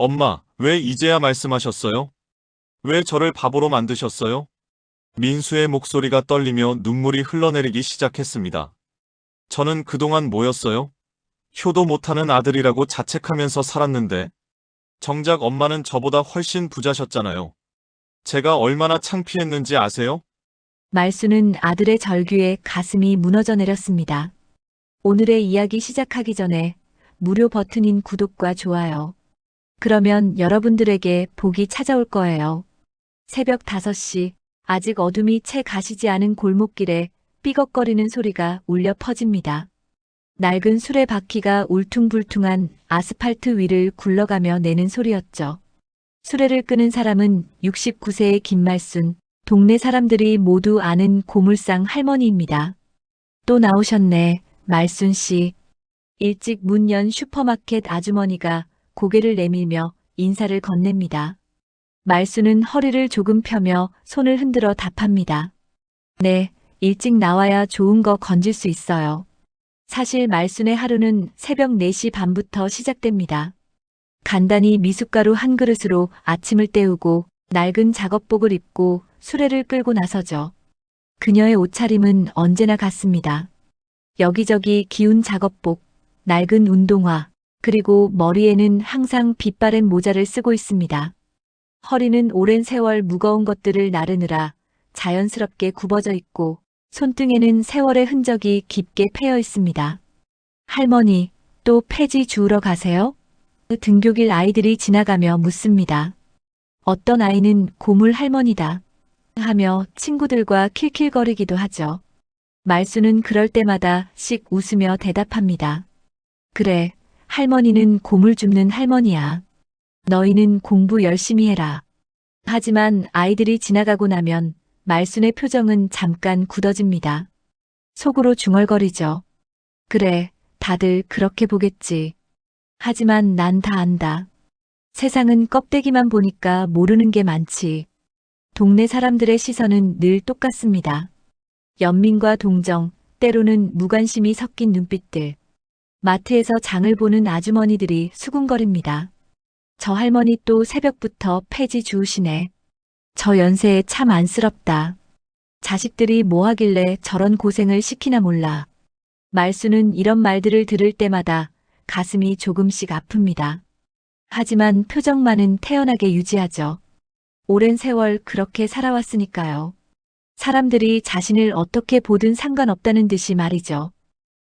엄마, 왜 이제야 말씀하셨어요? 왜 저를 바보로 만드셨어요? 민수의 목소리가 떨리며 눈물이 흘러내리기 시작했습니다. 저는 그동안 뭐였어요? 효도 못하는 아들이라고 자책하면서 살았는데, 정작 엄마는 저보다 훨씬 부자셨잖아요. 제가 얼마나 창피했는지 아세요? 말수는 아들의 절규에 가슴이 무너져 내렸습니다. 오늘의 이야기 시작하기 전에 무료 버튼인 구독과 좋아요. 그러면 여러분들에게 복이 찾아올 거예요. 새벽 5시, 아직 어둠이 채 가시지 않은 골목길에 삐걱거리는 소리가 울려 퍼집니다. 낡은 수레바퀴가 울퉁불퉁한 아스팔트 위를 굴러가며 내는 소리였죠. 수레를 끄는 사람은 69세의 김말순, 동네 사람들이 모두 아는 고물상 할머니입니다. 또 나오셨네, 말순 씨. 일찍 문 연 슈퍼마켓 아주머니가 고개를 내밀며 인사를 건넵니다. 말순은 허리를 조금 펴며 손을 흔들어 답합니다. 네, 일찍 나와야 좋은 거 건질 수 있어요. 사실 말순의 하루는 새벽 4시 반부터 시작됩니다. 간단히 미숫가루 한 그릇으로 아침을 때우고 낡은 작업복을 입고 수레를 끌고 나서죠. 그녀의 옷차림은 언제나 같습니다. 여기저기 기운 작업복, 낡은 운동화, 그리고 머리에는 항상 빛바랜 모자를 쓰고 있습니다. 허리는 오랜 세월 무거운 것들을 나르느라 자연스럽게 굽어져 있고 손등에는 세월의 흔적이 깊게 패여 있습니다. 할머니, 또 폐지 주우러 가세요? 등교길 아이들이 지나가며 묻습니다. 어떤 아이는 고물 할머니다 하며 친구들과 킬킬거리기도 하죠. 말수는 그럴 때마다 씩 웃으며 대답합니다. 그래, 할머니는 고물 줍는 할머니야. 너희는 공부 열심히 해라. 하지만 아이들이 지나가고 나면 말순의 표정은 잠깐 굳어집니다. 속으로 중얼거리죠. 그래, 다들 그렇게 보겠지. 하지만 난 다 안다. 세상은 껍데기만 보니까 모르는 게 많지. 동네 사람들의 시선은 늘 똑같습니다. 연민과 동정, 때로는 무관심이 섞인 눈빛들. 마트에서 장을 보는 아주머니들이 수군거립니다. 저 할머니 또 새벽부터 폐지 주우시네. 저 연세에 참 안쓰럽다. 자식들이 뭐 하길래 저런 고생을 시키나 몰라. 말수는 이런 말들을 들을 때마다 가슴이 조금씩 아픕니다. 하지만 표정만은 태연하게 유지하죠. 오랜 세월 그렇게 살아왔으니까요. 사람들이 자신을 어떻게 보든 상관없다는 듯이 말이죠.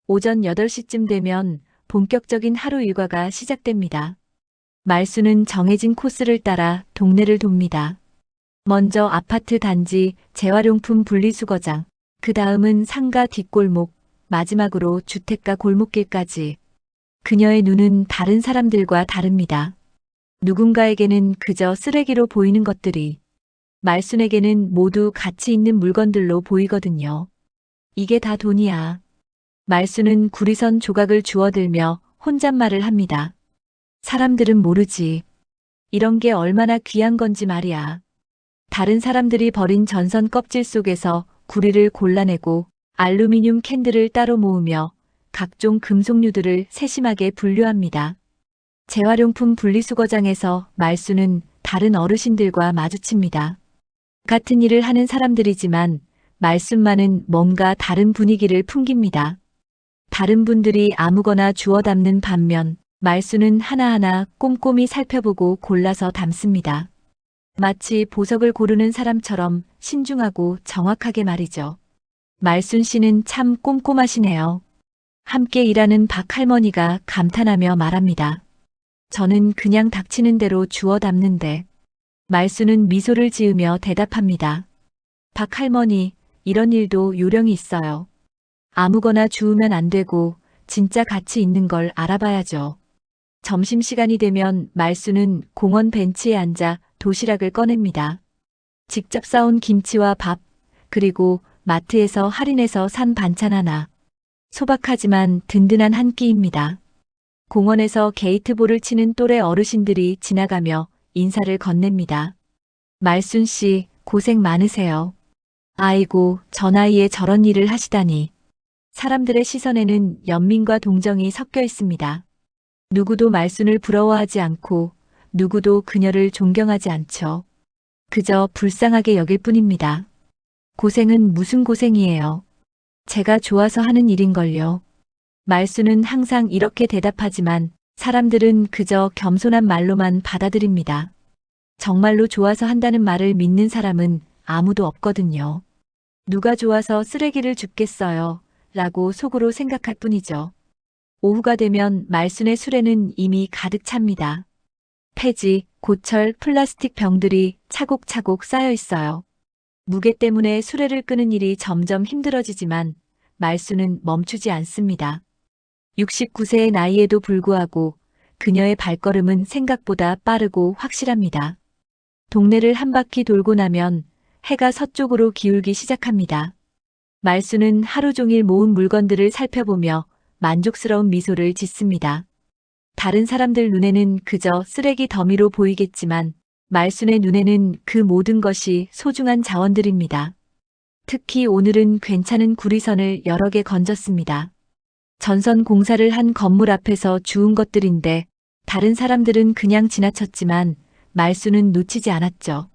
오전 8시쯤 되면 본격적인 하루 일과가 시작됩니다. 말수는 정해진 코스를 따라 동네를 돕니다. 먼저 아파트 단지, 재활용품 분리수거장, 그 다음은 상가 뒷골목, 마지막으로 주택가 골목길까지. 그녀의 눈은 다른 사람들과 다릅니다. 누군가에게는 그저 쓰레기로 보이는 것들이, 말순에게는 모두 가치 있는 물건들로 보이거든요. 이게 다 돈이야. 말순은 구리선 조각을 주워들며 혼잣말을 합니다. 사람들은 모르지. 이런 게 얼마나 귀한 건지 말이야. 다른 사람들이 버린 전선 껍질 속에서 구리를 골라내고 알루미늄 캔들을 따로 모으며 각종 금속류들을 세심하게 분류합니다. 재활용품 분리수거장에서 말수는 다른 어르신들과 마주칩니다. 같은 일을 하는 사람들이지만 말씀만은 뭔가 다른 분위기를 풍깁니다. 다른 분들이 아무거나 주워 담는 반면 말수는 하나하나 꼼꼼히 살펴보고 골라서 담습니다. 마치 보석을 고르는 사람처럼 신중하고 정확하게 말이죠. 말순 씨는 참 꼼꼼하시네요. 함께 일하는 박 할머니가 감탄하며 말합니다. 저는 그냥 닥치는 대로 주워 담는데. 말수는 미소를 지으며 대답합니다. 박 할머니, 이런 일도 요령이 있어요. 아무거나 주우면 안 되고 진짜 가치 있는 걸 알아봐야죠. 점심시간이 되면 말수는 공원 벤치에 앉아 도시락을 꺼냅니다. 직접 싸온 김치와 밥, 그리고 마트에서 할인해서 산 반찬 하나. 소박하지만 든든한 한 끼입니다. 공원에서 게이트볼을 치는 또래 어르신들이 지나가며 인사를 건넵니다. 말순 씨, 고생 많으세요. 아이고, 저 나이에 저런 일을 하시다니. 사람들의 시선에는 연민과 동정이 섞여 있습니다. 누구도 말순을 부러워하지 않고 누구도 그녀를 존경하지 않죠. 그저 불쌍하게 여길 뿐입니다. 고생은 무슨 고생이에요. 제가 좋아서 하는 일인걸요. 말수는 항상 이렇게 대답하지만 사람들은 그저 겸손한 말로만 받아들입니다. 정말로 좋아서 한다는 말을 믿는 사람은 아무도 없거든요. 누가 좋아서 쓰레기를 줍겠어요. 라고 속으로 생각할 뿐이죠. 오후가 되면 말순의 수레는 이미 가득 찹니다. 폐지, 고철, 플라스틱 병들이 차곡차곡 쌓여 있어요. 무게 때문에 수레를 끄는 일이 점점 힘들어지지만 말수는 멈추지 않습니다. 69세의 나이에도 불구하고 그녀의 발걸음은 생각보다 빠르고 확실합니다. 동네를 한 바퀴 돌고 나면 해가 서쪽으로 기울기 시작합니다. 말수는 하루 종일 모은 물건들을 살펴보며 만족스러운 미소를 짓습니다. 다른 사람들 눈에는 그저 쓰레기 더미로 보이겠지만 말순의 눈에는 그 모든 것이 소중한 자원들입니다. 특히 오늘은 괜찮은 구리선을 여러 개 건졌습니다. 전선 공사를 한 건물 앞에서 주운 것들인데 다른 사람들은 그냥 지나쳤지만 말순은 놓치지 않았죠.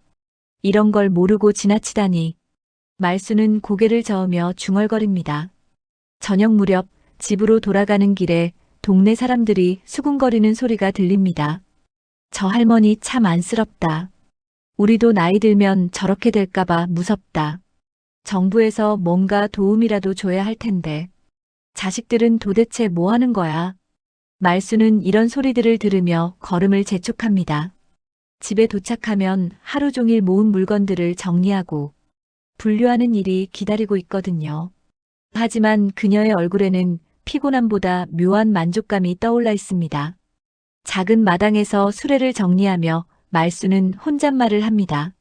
이런 걸 모르고 지나치다니. 말순은 고개를 저으며 중얼거립니다. 저녁 무렵 집으로 돌아가는 길에 동네 사람들이 수군거리는 소리가 들립니다. 저 할머니 참 안쓰럽다. 우리도 나이 들면 저렇게 될까봐 무섭다. 정부에서 뭔가 도움이라도 줘야 할 텐데. 자식들은 도대체 뭐 하는 거야? 말수는 이런 소리들을 들으며 걸음을 재촉합니다. 집에 도착하면 하루 종일 모은 물건들을 정리하고 분류하는 일이 기다리고 있거든요. 하지만 그녀의 얼굴에는 피곤함보다 묘한 만족감이 떠올라 있습니다. 작은 마당에서 수레를 정리하며 말수는 혼잣말을 합니다.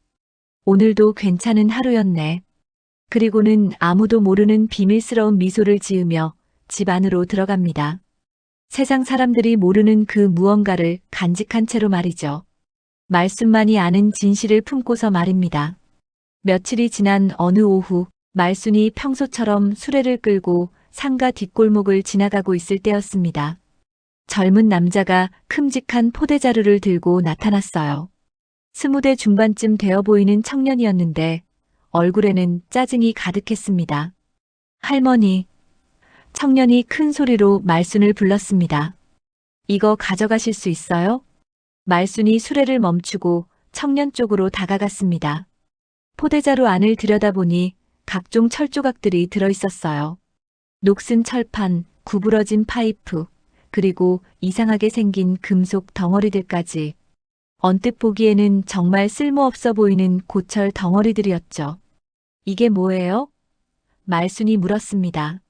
오늘도 괜찮은 하루였네. 그리고는 아무도 모르는 비밀스러운 미소를 지으며 집 안으로 들어갑니다. 세상 사람들이 모르는 그 무언가를 간직한 채로 말이죠. 말순만이 아는 진실을 품고서 말입니다. 며칠이 지난 어느 오후 말순이 평소처럼 수레를 끌고 상가 뒷골목을 지나가고 있을 때였습니다. 젊은 남자가 큼직한 포대자루를 들고 나타났어요. 20대 중반쯤 되어 보이는 청년이었는데 얼굴에는 짜증이 가득했습니다. 할머니. 청년이 큰 소리로 말순을 불렀습니다. 이거 가져가실 수 있어요? 말순이 수레를 멈추고 청년 쪽으로 다가갔습니다. 포대자루 안을 들여다보니 각종 철조각들이 들어있었어요. 녹슨 철판, 구부러진 파이프, 그리고 이상하게 생긴 금속 덩어리들까지. 언뜻 보기에는 정말 쓸모없어 보이는 고철 덩어리들이었죠. 이게 뭐예요? 말순이 물었습니다.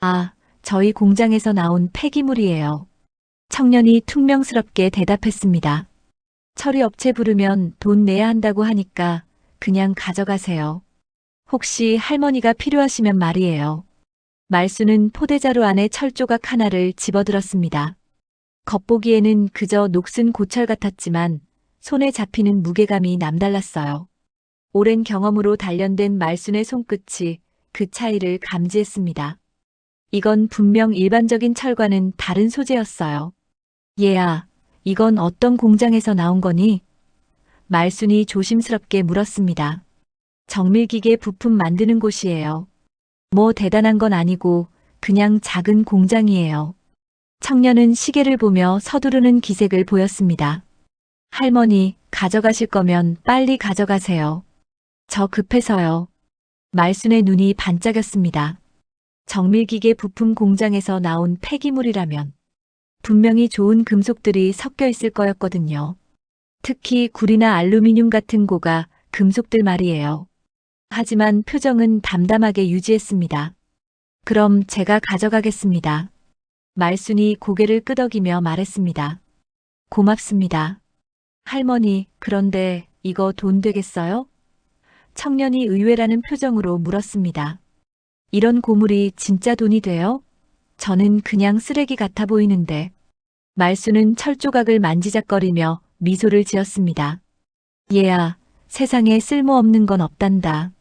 아, 저희 공장에서 나온 폐기물이에요. 청년이 퉁명스럽게 대답했습니다. 처리업체 부르면 돈 내야 한다고 하니까 그냥 가져가세요. 혹시 할머니가 필요하시면 말이에요. 말수는 포대자루 안에 철조각 하나를 집어들었습니다. 겉보기에는 그저 녹슨 고철 같았지만 손에 잡히는 무게감이 남달랐어요. 오랜 경험으로 단련된 말순의 손끝이 그 차이를 감지했습니다. 이건 분명 일반적인 철과는 다른 소재였어요. 얘야, 이건 어떤 공장에서 나온 거니? 말순이 조심스럽게 물었습니다. 정밀기계 부품 만드는 곳이에요. 뭐 대단한 건 아니고 그냥 작은 공장이에요. 청년은 시계를 보며 서두르는 기색을 보였습니다. 할머니, 가져가실 거면 빨리 가져가세요. 저 급해서요. 말순의 눈이 반짝였습니다. 정밀기계 부품 공장에서 나온 폐기물이라면 분명히 좋은 금속들이 섞여 있을 거였거든요. 특히 구리나 알루미늄 같은 고가 금속들 말이에요. 하지만 표정은 담담하게 유지했습니다. 그럼 제가 가져가겠습니다. 말순이 고개를 끄덕이며 말했습니다. 고맙습니다. 할머니, 그런데 이거 돈 되겠어요? 청년이 의외라는 표정으로 물었습니다. 이런 고물이 진짜 돈이 돼요? 저는 그냥 쓰레기 같아 보이는데. 말순은 철조각을 만지작거리며 미소를 지었습니다. 얘야, 세상에 쓸모없는 건 없단다.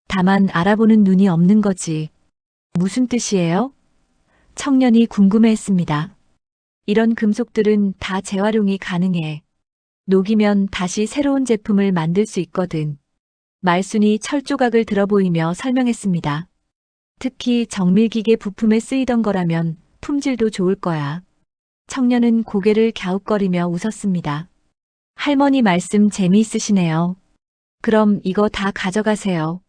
다만 알아보는 눈이 없는 거지. 무슨 뜻이에요? 청년이 궁금해했습니다. 이런 금속들은 다 재활용이 가능해. 녹이면 다시 새로운 제품을 만들 수 있거든. 말순이 철조각을 들어 보이며 설명했습니다. 특히 정밀기계 부품에 쓰이던 거라면 품질도 좋을 거야. 청년은 고개를 갸웃거리며 웃었습니다. 할머니 말씀 재미있으시네요. 그럼 이거 다 가져가세요.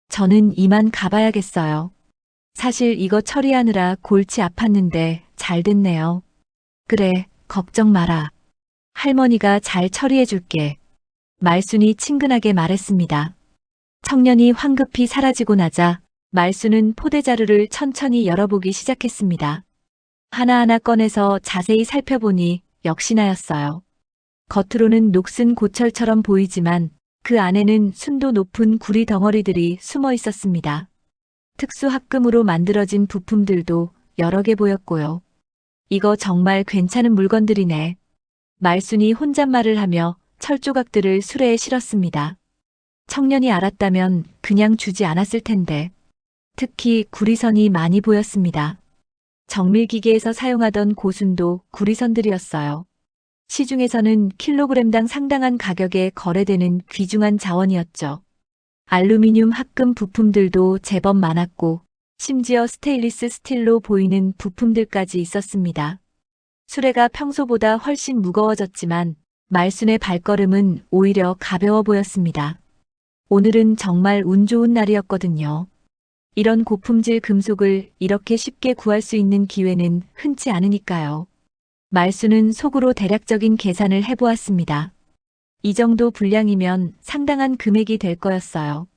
저는 이만 가봐야겠어요. 사실 이거 처리하느라 골치 아팠는데 잘 됐네요. 그래, 걱정 마라. 할머니가 잘 처리해 줄게. 말순이 친근하게 말했습니다. 청년이 황급히 사라지고 나자 말순은 포대자루를 천천히 열어보기 시작했습니다. 하나하나 꺼내서 자세히 살펴보니 역시나였어요. 겉으로는 녹슨 고철처럼 보이지만 그 안에는 순도 높은 구리 덩어리들이 숨어 있었습니다. 특수 합금으로 만들어진 부품들도 여러 개 보였고요. 이거 정말 괜찮은 물건들이네. 말순이 혼잣말을 하며 철조각들을 수레에 실었습니다. 청년이 알았다면 그냥 주지 않았을 텐데. 특히 구리선이 많이 보였습니다. 정밀기계에서 사용하던 고순도 구리선들이었어요. 시중에서는 킬로그램당 상당한 가격에 거래되는 귀중한 자원이었죠. 알루미늄 합금 부품들도 제법 많았고 심지어 스테인리스 스틸로 보이는 부품들까지 있었습니다. 수레가 평소보다 훨씬 무거워졌지만 말순의 발걸음은 오히려 가벼워 보였습니다. 오늘은 정말 운 좋은 날이었거든요. 이런 고품질 금속을 이렇게 쉽게 구할 수 있는 기회는 흔치 않으니까요. 말순은 속으로 대략적인 계산을 해보았습니다. 이 정도 분량이면 상당한 금액이 될 거였어요.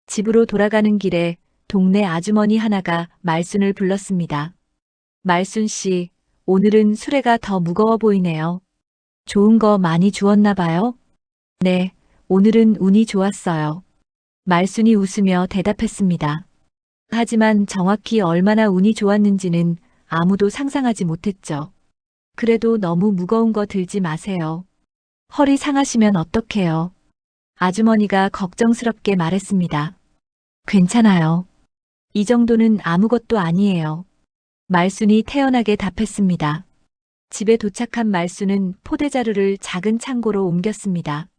집으로 돌아가는 길에 동네 아주머니 하나가 말순을 불렀습니다. 말순 씨, 오늘은 수레가 더 무거워 보이네요. 좋은 거 많이 주웠나 봐요? 네, 오늘은 운이 좋았어요. 말순이 웃으며 대답했습니다. 하지만 정확히 얼마나 운이 좋았는지는 아무도 상상하지 못했죠. 그래도 너무 무거운 거 들지 마세요. 허리 상하시면 어떡해요? 아주머니가 걱정스럽게 말했습니다. 괜찮아요. 이 정도는 아무것도 아니에요. 말순이 태연하게 답했습니다. 집에 도착한 말순은 포대자루를 작은 창고로 옮겼습니다.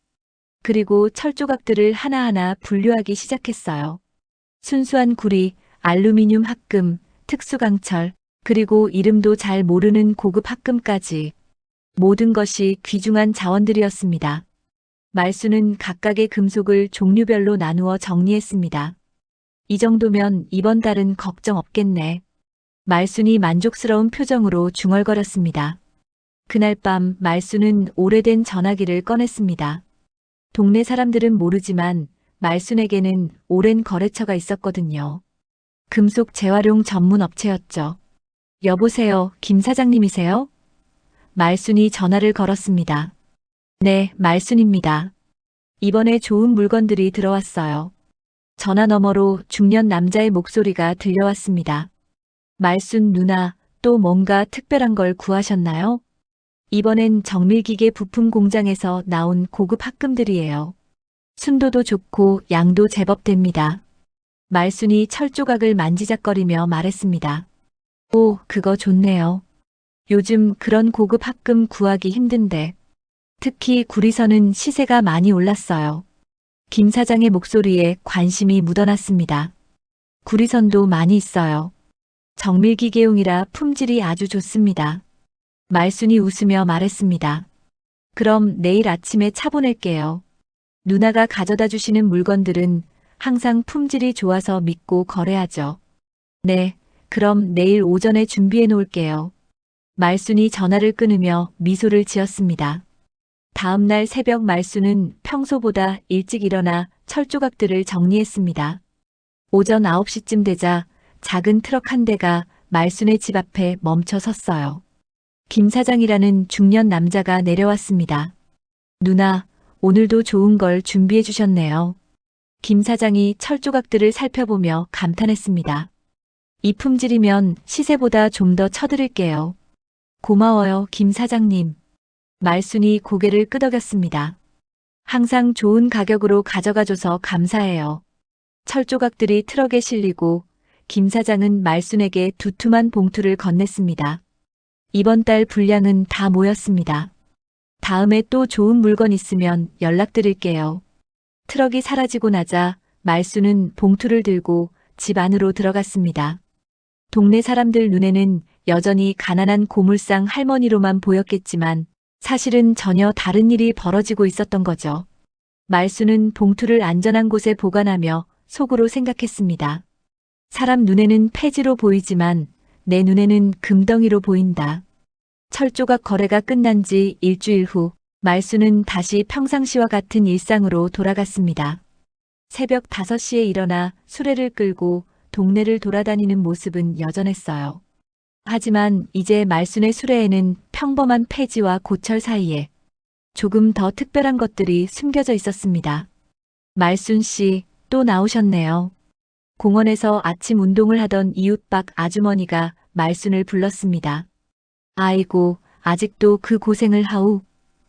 그리고 철조각들을 하나하나 분류하기 시작했어요. 순수한 구리, 알루미늄 합금, 특수강철, 그리고 이름도 잘 모르는 고급 합금까지 모든 것이 귀중한 자원들이었습니다. 말순은 각각의 금속을 종류별로 나누어 정리했습니다. 이 정도면 이번 달은 걱정 없겠네. 말순이 만족스러운 표정으로 중얼거렸습니다. 그날 밤 말순은 오래된 전화기를 꺼냈습니다. 동네 사람들은 모르지만 말순에게는 오랜 거래처가 있었거든요. 금속 재활용 전문 업체였죠. 여보세요, 김 사장님이세요? 말순이 전화를 걸었습니다. 네, 말순입니다. 이번에 좋은 물건들이 들어왔어요. 전화 너머로 중년 남자의 목소리가 들려왔습니다. 말순 누나, 또 뭔가 특별한 걸 구하셨나요? 이번엔 정밀기계 부품 공장에서 나온 고급 합금들이에요. 순도도 좋고 양도 제법 됩니다. 말순이 철조각을 만지작거리며 말했습니다. 오, 그거 좋네요. 요즘 그런 고급 합금 구하기 힘든데. 특히 구리선은 시세가 많이 올랐어요. 김 사장의 목소리에 관심이 묻어났습니다. 구리선도 많이 있어요. 정밀기계용이라 품질이 아주 좋습니다. 말순이 웃으며 말했습니다. 그럼 내일 아침에 차 보낼게요. 누나가 가져다 주시는 물건들은 항상 품질이 좋아서 믿고 거래하죠. 네, 그럼 내일 오전에 준비해 놓을게요. 말순이 전화를 끊으며 미소를 지었습니다. 다음 날 새벽 말순은 평소보다 일찍 일어나 철조각들을 정리했습니다. 오전 9시쯤 되자 작은 트럭 한 대가 말순의 집 앞에 멈춰 섰어요. 김 사장이라는 중년 남자가 내려왔습니다. 누나, 오늘도 좋은 걸 준비해 주셨네요. 김 사장이 철조각들을 살펴보며 감탄했습니다. 이 품질이면 시세보다 좀 더 쳐드릴게요. 고마워요, 김 사장님. 말순이 고개를 끄덕였습니다. 항상 좋은 가격으로 가져가줘서 감사해요. 철조각들이 트럭에 실리고 김 사장은 말순에게 두툼한 봉투를 건넸습니다. 이번 달 분량은 다 모였습니다. 다음에 또 좋은 물건 있으면 연락드릴게요. 트럭이 사라지고 나자 말수는 봉투를 들고 집 안으로 들어갔습니다. 동네 사람들 눈에는 여전히 가난한 고물상 할머니로만 보였겠지만 사실은 전혀 다른 일이 벌어지고 있었던 거죠. 말수는 봉투를 안전한 곳에 보관하며 속으로 생각했습니다. 사람 눈에는 폐지로 보이지만 내 눈에는 금덩이로 보인다. 철조각 거래가 끝난 지 일주일 후 말수는 다시 평상시와 같은 일상으로 돌아갔습니다. 새벽 5시에 일어나 수레를 끌고 동네를 돌아다니는 모습은 여전했어요. 하지만 이제 말순의 수레에는 평범한 폐지와 고철 사이에 조금 더 특별한 것들이 숨겨져 있었습니다. 말순 씨, 또 나오셨네요. 공원에서 아침 운동을 하던 이웃박 아주머니가 말순을 불렀습니다. 아이고, 아직도 그 고생을 하우.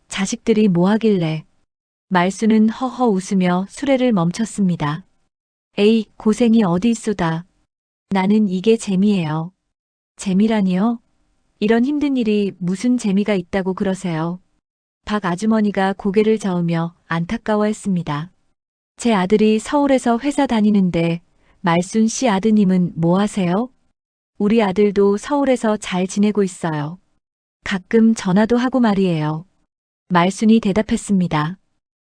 자식들이 뭐 하길래. 말순은 허허 웃으며 수레를 멈췄습니다. 에이, 고생이 어디 있소다. 나는 이게 재미예요. 재미라니요? 이런 힘든 일이 무슨 재미가 있다고 그러세요? 박 아주머니가 고개를 저으며 안타까워했습니다. 제 아들이 서울에서 회사 다니는데 말순 씨 아드님은 뭐 하세요? 우리 아들도 서울에서 잘 지내고 있어요. 가끔 전화도 하고 말이에요. 말순이 대답했습니다.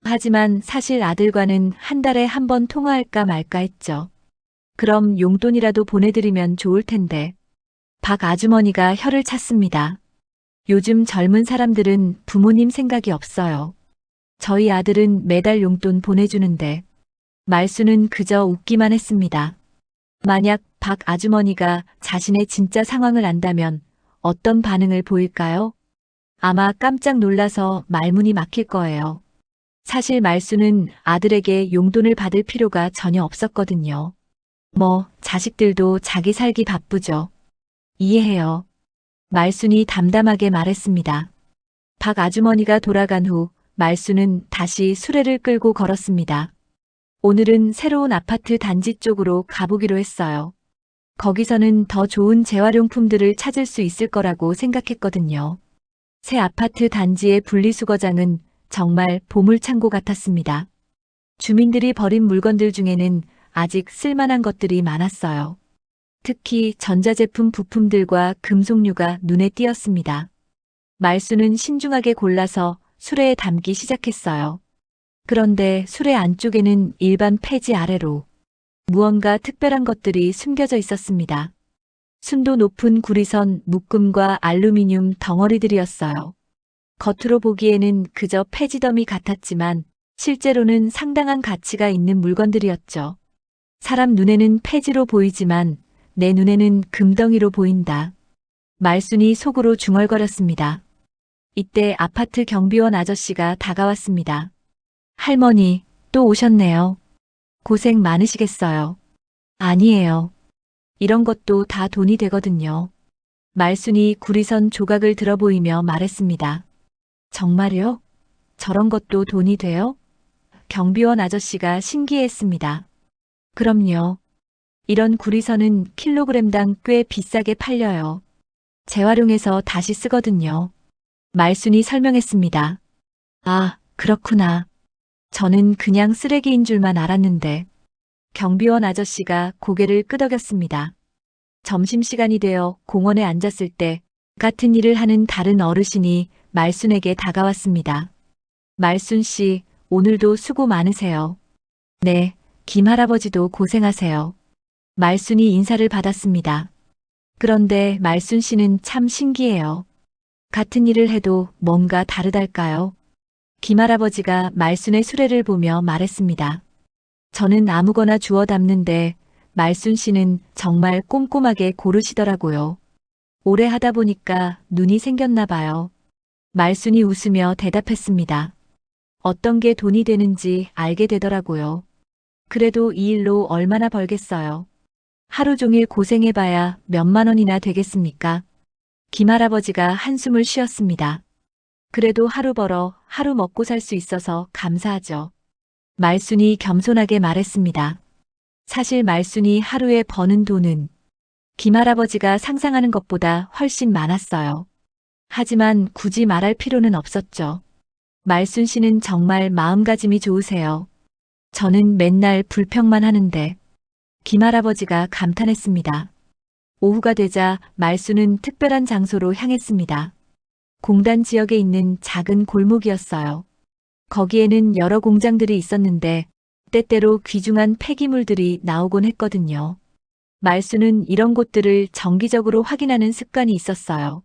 하지만 사실 아들과는 한 달에 한 번 통화할까 말까 했죠. 그럼 용돈이라도 보내드리면 좋을 텐데. 박 아주머니가 혀를 찼습니다. 요즘 젊은 사람들은 부모님 생각이 없어요. 저희 아들은 매달 용돈 보내주는데. 말수는 그저 웃기만 했습니다. 만약 박 아주머니가 자신의 진짜 상황을 안다면 어떤 반응을 보일까요? 아마 깜짝 놀라서 말문이 막힐 거예요. 사실 말수는 아들에게 용돈을 받을 필요가 전혀 없었거든요. 자식들도 자기 살기 바쁘죠. 이해해요. 말순이 담담하게 말했습니다. 박 아주머니가 돌아간 후 말수는 다시 수레를 끌고 걸었습니다. 오늘은 새로운 아파트 단지 쪽으로 가보기로 했어요. 거기서는 더 좋은 재활용품들을 찾을 수 있을 거라고 생각했거든요. 새 아파트 단지의 분리수거장은 정말 보물창고 같았습니다. 주민들이 버린 물건들 중에는 아직 쓸만한 것들이 많았어요. 특히 전자제품 부품들과 금속류가 눈에 띄었습니다. 말수는 신중하게 골라서 수레에 담기 시작했어요. 그런데 수레 안쪽에는 일반 폐지 아래로 무언가 특별한 것들이 숨겨져 있었습니다. 순도 높은 구리선, 묶음과 알루미늄 덩어리들이었어요. 겉으로 보기에는 그저 폐지 더미 같았지만 실제로는 상당한 가치가 있는 물건들이었죠. 사람 눈에는 폐지로 보이지만 내 눈에는 금덩이로 보인다. 말순이 속으로 중얼거렸습니다. 이때 아파트 경비원 아저씨가 다가왔습니다. 할머니, 또 오셨네요. 고생 많으시겠어요. 아니에요. 이런 것도 다 돈이 되거든요. 말순이 구리선 조각을 들어 보이며 말했습니다. 정말요? 저런 것도 돈이 돼요? 경비원 아저씨가 신기해했습니다. 그럼요. 이런 구리선은 킬로그램당 꽤 비싸게 팔려요. 재활용해서 다시 쓰거든요. 말순이 설명했습니다. 아, 그렇구나. 저는 그냥 쓰레기인 줄만 알았는데. 경비원 아저씨가 고개를 끄덕였습니다. 점심시간이 되어 공원에 앉았을 때 같은 일을 하는 다른 어르신이 말순에게 다가왔습니다. 말순 씨, 오늘도 수고 많으세요. 네, 김 할아버지도 고생하세요. 말순이 인사를 받았습니다. 그런데 말순 씨는 참 신기해요. 같은 일을 해도 뭔가 다르달까요? 김 할아버지가 말순의 수레를 보며 말했습니다. 저는 아무거나 주워 담는데 말순 씨는 정말 꼼꼼하게 고르시더라고요. 오래 하다 보니까 눈이 생겼나 봐요. 말순이 웃으며 대답했습니다. 어떤 게 돈이 되는지 알게 되더라고요. 그래도 이 일로 얼마나 벌겠어요. 하루 종일 고생해봐야 몇만 원이나 되겠습니까? 김할아버지가 한숨을 쉬었습니다. 그래도 하루 벌어 하루 먹고 살 수 있어서 감사하죠. 말순이 겸손하게 말했습니다. 사실 말순이 하루에 버는 돈은 김할아버지가 상상하는 것보다 훨씬 많았어요. 하지만 굳이 말할 필요는 없었죠. 말순 씨는 정말 마음가짐이 좋으세요. 저는 맨날 불평만 하는데. 김할아버지가 감탄했습니다. 오후가 되자 말순은 특별한 장소로 향했습니다. 공단 지역에 있는 작은 골목이었어요. 거기에는 여러 공장들이 있었는데 때때로 귀중한 폐기물들이 나오곤 했거든요. 말순은 이런 곳들을 정기적으로 확인하는 습관이 있었어요.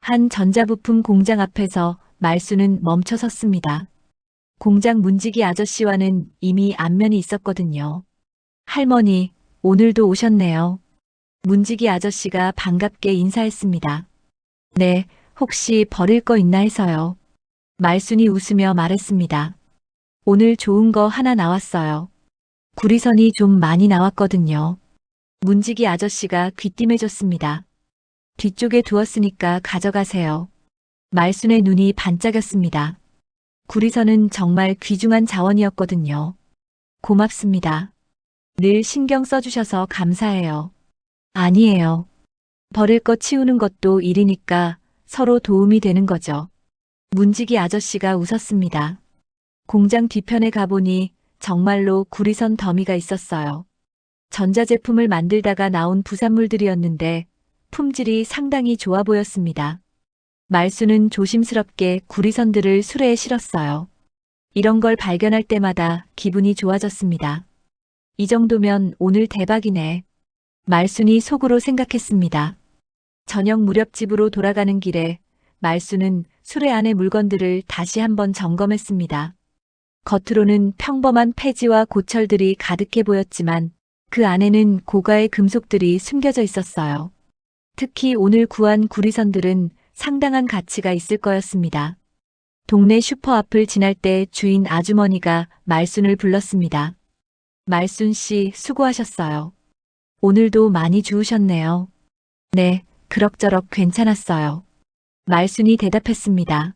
한 전자부품 공장 앞에서 말순은 멈춰 섰습니다. 공장 문지기 아저씨와는 이미 안면이 있었거든요. 할머니, 오늘도 오셨네요. 문지기 아저씨가 반갑게 인사했습니다. 네, 혹시 버릴 거 있나 해서요. 말순이 웃으며 말했습니다. 오늘 좋은 거 하나 나왔어요. 구리선이 좀 많이 나왔거든요. 문지기 아저씨가 귀띔해줬습니다. 뒤쪽에 두었으니까 가져가세요. 말순의 눈이 반짝였습니다. 구리선은 정말 귀중한 자원이었거든요. 고맙습니다. 늘 신경 써주셔서 감사해요. 아니에요. 버릴 거 치우는 것도 일이니까 서로 도움이 되는 거죠. 문지기 아저씨가 웃었습니다. 공장 뒤편에 가보니 정말로 구리선 더미가 있었어요. 전자제품을 만들다가 나온 부산물들이었는데 품질이 상당히 좋아 보였습니다. 말순은 조심스럽게 구리선들을 수레에 실었어요. 이런 걸 발견할 때마다 기분이 좋아졌습니다. 이 정도면 오늘 대박이네. 말순이 속으로 생각했습니다. 저녁 무렵 집으로 돌아가는 길에 말순은 수레 안의 물건들을 다시 한번 점검했습니다. 겉으로는 평범한 폐지와 고철들이 가득해 보였지만 그 안에는 고가의 금속들이 숨겨져 있었어요. 특히 오늘 구한 구리선들은 상당한 가치가 있을 거였습니다. 동네 슈퍼 앞을 지날 때 주인 아주머니가 말순을 불렀습니다. 말순 씨 수고하셨어요. 오늘도 많이 주우셨네요. 네, 그럭저럭 괜찮았어요. 말순이 대답했습니다.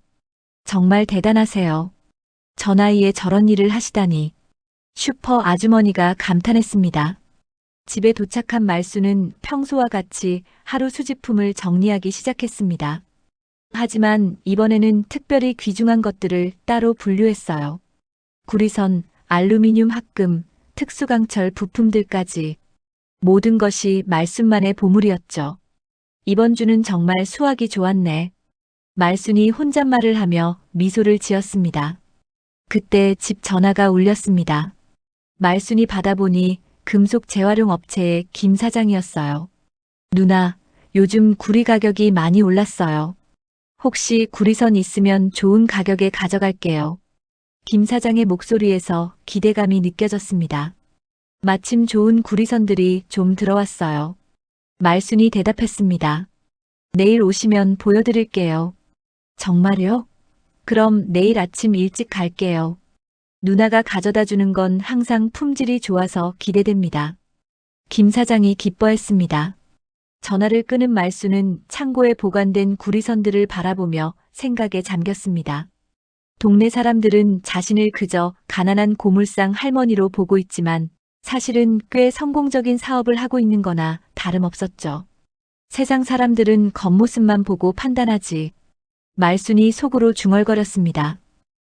정말 대단하세요. 저 나이에 저런 일을 하시다니. 슈퍼 아주머니가 감탄했습니다. 집에 도착한 말순은 평소와 같이 하루 수집품을 정리하기 시작했습니다. 하지만 이번에는 특별히 귀중한 것들을 따로 분류했어요. 구리선, 알루미늄 합금, 특수강철 부품들까지 모든 것이 말순만의 보물이었죠. 이번 주는 정말 수확이 좋았네. 말순이 혼잣말을 하며 미소를 지었습니다. 그때 집 전화가 울렸습니다. 말순이 받아보니 금속 재활용 업체의 김 사장이었어요. 누나, 요즘 구리 가격이 많이 올랐어요. 혹시 구리선 있으면 좋은 가격에 가져갈게요. 김 사장의 목소리에서 기대감이 느껴졌습니다. 마침 좋은 구리선들이 좀 들어왔어요. 말순이 대답했습니다. 내일 오시면 보여드릴게요. 정말요? 그럼 내일 아침 일찍 갈게요. 누나가 가져다 주는 건 항상 품질이 좋아서 기대됩니다. 김 사장이 기뻐했습니다. 전화를 끊은 말순은 창고에 보관된 구리선들을 바라보며 생각에 잠겼습니다. 동네 사람들은 자신을 그저 가난한 고물상 할머니로 보고 있지만 사실은 꽤 성공적인 사업을 하고 있는 거나 다름없었죠. 세상 사람들은 겉모습만 보고 판단하지. 말순이 속으로 중얼거렸습니다.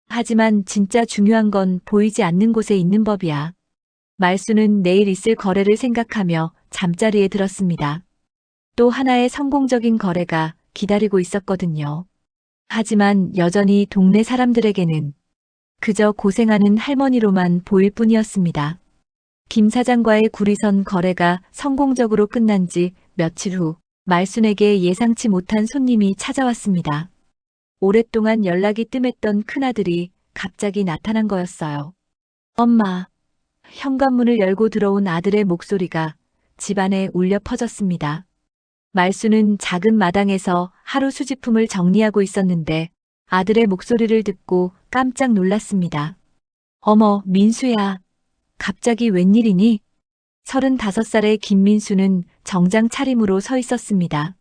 하지만 진짜 중요한 건 보이지 않는 곳에 있는 법이야. 말순은 내일 있을 거래를 생각하며 잠자리에 들었습니다. 또 하나의 성공적인 거래가 기다리고 있었거든요. 하지만 여전히 동네 사람들에게는 그저 고생하는 할머니로만 보일 뿐이었습니다. 김 사장과의 구리선 거래가 성공적으로 끝난 지 며칠 후 말순에게 예상치 못한 손님이 찾아왔습니다. 오랫동안 연락이 뜸했던 큰아들이 갑자기 나타난 거였어요. 엄마, 현관문을 열고 들어온 아들의 목소리가 집안에 울려 퍼졌습니다. 말순은 작은 마당에서 하루 수집품을 정리하고 있었는데 아들의 목소리를 듣고 깜짝 놀랐습니다. 어머, 민수야. 갑자기 웬일이니? 35살의 김민수는 정장 차림으로 서 있었습니다.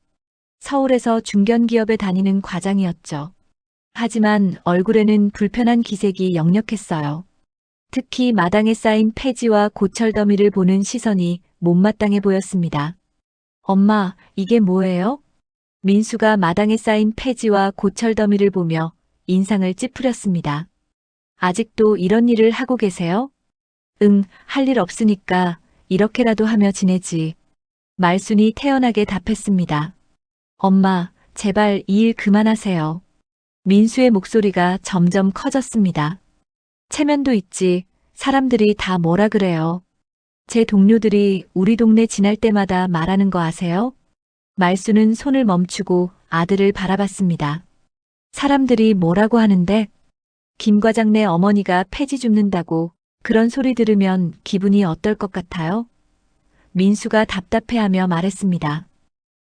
서울에서 중견기업에 다니는 과장이었죠. 하지만 얼굴에는 불편한 기색이 역력했어요. 특히 마당에 쌓인 폐지와 고철 더미를 보는 시선이 못마땅해 보였습니다. 엄마, 이게 뭐예요? 민수가 마당에 쌓인 폐지와 고철 더미를 보며 인상을 찌푸렸습니다. 아직도 이런 일을 하고 계세요? 할 일 없으니까 이렇게라도 하며 지내지. 말순이 태연하게 답했습니다. 엄마, 제발 이 일 그만하세요. 민수의 목소리가 점점 커졌습니다. 체면도 있지. 사람들이 다 뭐라 그래요. 제 동료들이 우리 동네 지날 때마다 말하는 거 아세요? 말수는 손을 멈추고 아들을 바라봤습니다. 사람들이 뭐라고 하는데? 김 과장네 어머니가 폐지 줍는다고 그런 소리 들으면 기분이 어떨 것 같아요? 민수가 답답해하며 말했습니다.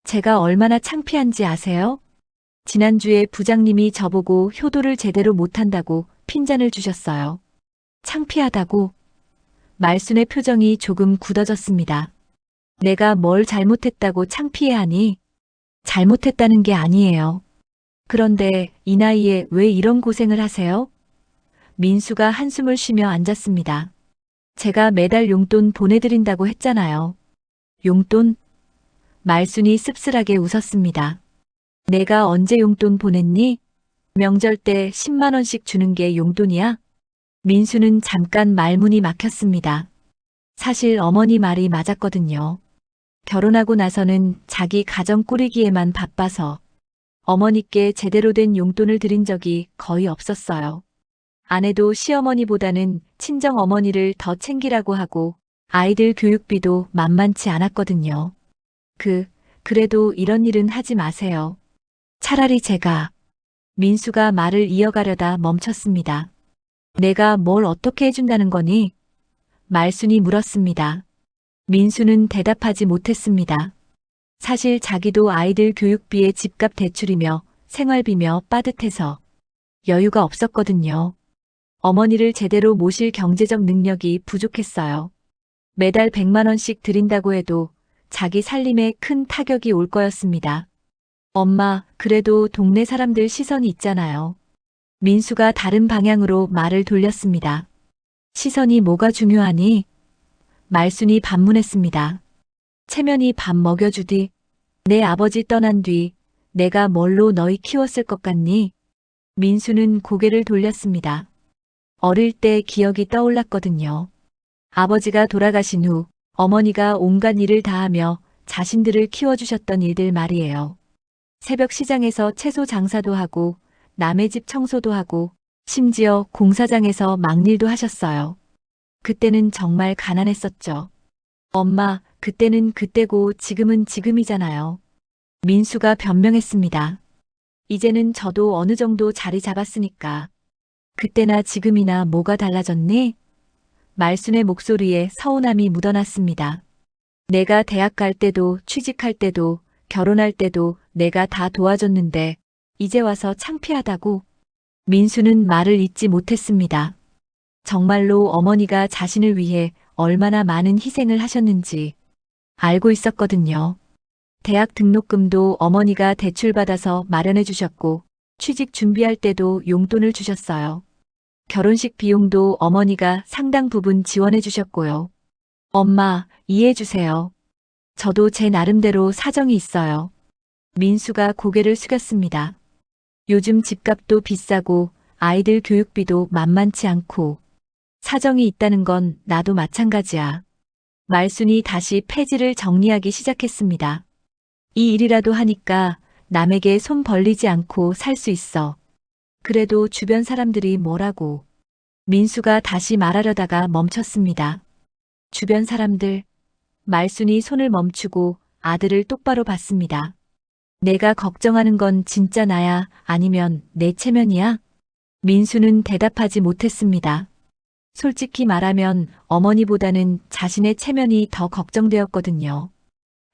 제가 얼마나 창피한지 아세요? 지난주에 부장님이 저보고 효도를 제대로 못한다고 핀잔을 주셨어요. 창피하다고? 말순의 표정이 조금 굳어졌습니다. 내가 뭘 잘못했다고 창피해하니? 잘못했다는 게 아니에요. 그런데 이 나이에 왜 이런 고생을 하세요? 민수가 한숨을 쉬며 앉았습니다. 제가 매달 용돈 보내드린다고 했잖아요. 용돈? 말순이 씁쓸하게 웃었습니다. 내가 언제 용돈 보냈니? 명절 때 10만 원씩 주는 게 용돈이야? 민수는 잠깐 말문이 막혔습니다. 사실 어머니 말이 맞았거든요. 결혼하고 나서는 자기 가정 꾸리기에만 바빠서 어머니께 제대로 된 용돈을 드린 적이 거의 없었어요. 아내도 시어머니보다는 친정 어머니를 더 챙기라고 하고 아이들 교육비도 만만치 않았거든요. 그래도 이런 일은 하지 마세요. 차라리 제가. 민수가 말을 이어가려다 멈췄습니다. 내가 뭘 어떻게 해준다는 거니? 말순이 물었습니다. 민수는 대답하지 못했습니다. 사실 자기도 아이들 교육비에 집값 대출이며 생활비며 빠듯해서 여유가 없었거든요. 어머니를 제대로 모실 경제적 능력이 부족했어요. 매달 100만 원씩 드린다고 해도 자기 살림에 큰 타격이 올 거였습니다. 엄마, 그래도 동네 사람들 시선이 있잖아요. 민수가 다른 방향으로 말을 돌렸습니다. 시선이 뭐가 중요하니? 말순이 반문했습니다. 체면이 밥 먹여주디. 내 아버지 떠난 뒤 내가 뭘로 너희 키웠을 것 같니? 민수는 고개를 돌렸습니다. 어릴 때 기억이 떠올랐거든요. 아버지가 돌아가신 후 어머니가 온갖 일을 다하며 자신들을 키워주셨던 일들 말이에요. 새벽 시장에서 채소 장사도 하고 남의 집 청소도 하고 심지어 공사장에서 막일도 하셨어요. 그때는 정말 가난했었죠. 엄마, 그때는 그때고 지금은 지금이잖아요. 민수가 변명했습니다. 이제는 저도 어느 정도 자리 잡았으니까. 그때나 지금이나 뭐가 달라졌니? 말순의 목소리에 서운함이 묻어났습니다. 내가 대학 갈 때도 취직할 때도 결혼할 때도 내가 다 도와줬는데 이제 와서 창피하다고? 민수는 말을 잇지 못했습니다. 정말로 어머니가 자신을 위해 얼마나 많은 희생을 하셨는지 알고 있었거든요. 대학 등록금도 어머니가 대출받아서 마련해 주셨고 취직 준비할 때도 용돈을 주셨어요. 결혼식 비용도 어머니가 상당 부분 지원해 주셨고요. 엄마, 이해해 주세요. 저도 제 나름대로 사정이 있어요. 민수가 고개를 숙였습니다. 요즘 집값도 비싸고 아이들 교육비도 만만치 않고 사정이 있다는 건 나도 마찬가지야. 말순이 다시 폐지를 정리하기 시작했습니다. 이 일이라도 하니까 남에게 손 벌리지 않고 살 수 있어. 그래도 주변 사람들이 뭐라고. 민수가 다시 말하려다가 멈췄습니다. 주변 사람들. 말순이 손을 멈추고 아들을 똑바로 봤습니다. 내가 걱정하는 건 진짜 나야 아니면 내 체면이야? 민수는 대답하지 못했습니다. 솔직히 말하면 어머니보다는 자신의 체면이 더 걱정되었거든요.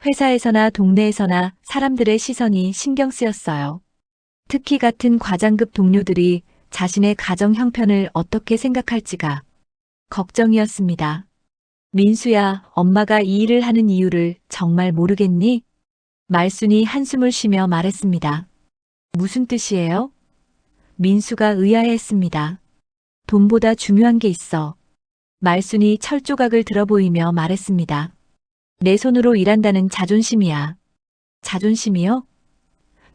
회사에서나 동네에서나 사람들의 시선이 신경 쓰였어요. 특히 같은 과장급 동료들이 자신의 가정 형편을 어떻게 생각할지가 걱정이었습니다. 민수야, 엄마가 이 일을 하는 이유를 정말 모르겠니? 말순이 한숨을 쉬며 말했습니다. 무슨 뜻이에요? 민수가 의아해했습니다. 돈보다 중요한 게 있어. 말순이 철조각을 들어 보이며 말했습니다. 내 손으로 일한다는 자존심이야. 자존심이요?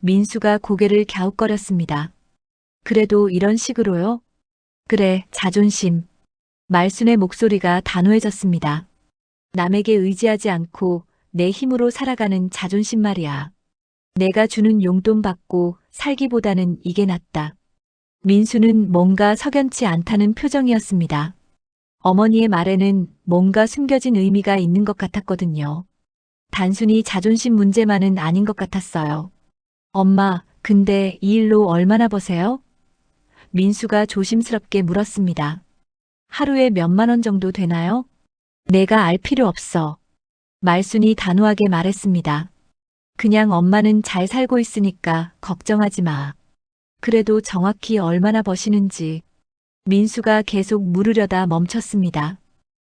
민수가 고개를 갸웃거렸습니다. 그래도 이런 식으로요? 그래, 자존심. 말순의 목소리가 단호해졌습니다. 남에게 의지하지 않고 내 힘으로 살아가는 자존심 말이야. 내가 주는 용돈 받고 살기보다는 이게 낫다. 민수는 뭔가 석연치 않다는 표정이었습니다. 어머니의 말에는 뭔가 숨겨진 의미가 있는 것 같았거든요. 단순히 자존심 문제만은 아닌 것 같았어요. 엄마, 근데 이 일로 얼마나 버세요? 민수가 조심스럽게 물었습니다. 하루에 몇만 원 정도 되나요? 내가 알 필요 없어. 말순이 단호하게 말했습니다. 그냥 엄마는 잘 살고 있으니까 걱정하지 마. 그래도 정확히 얼마나 버시는지. 민수가 계속 물으려다 멈췄습니다.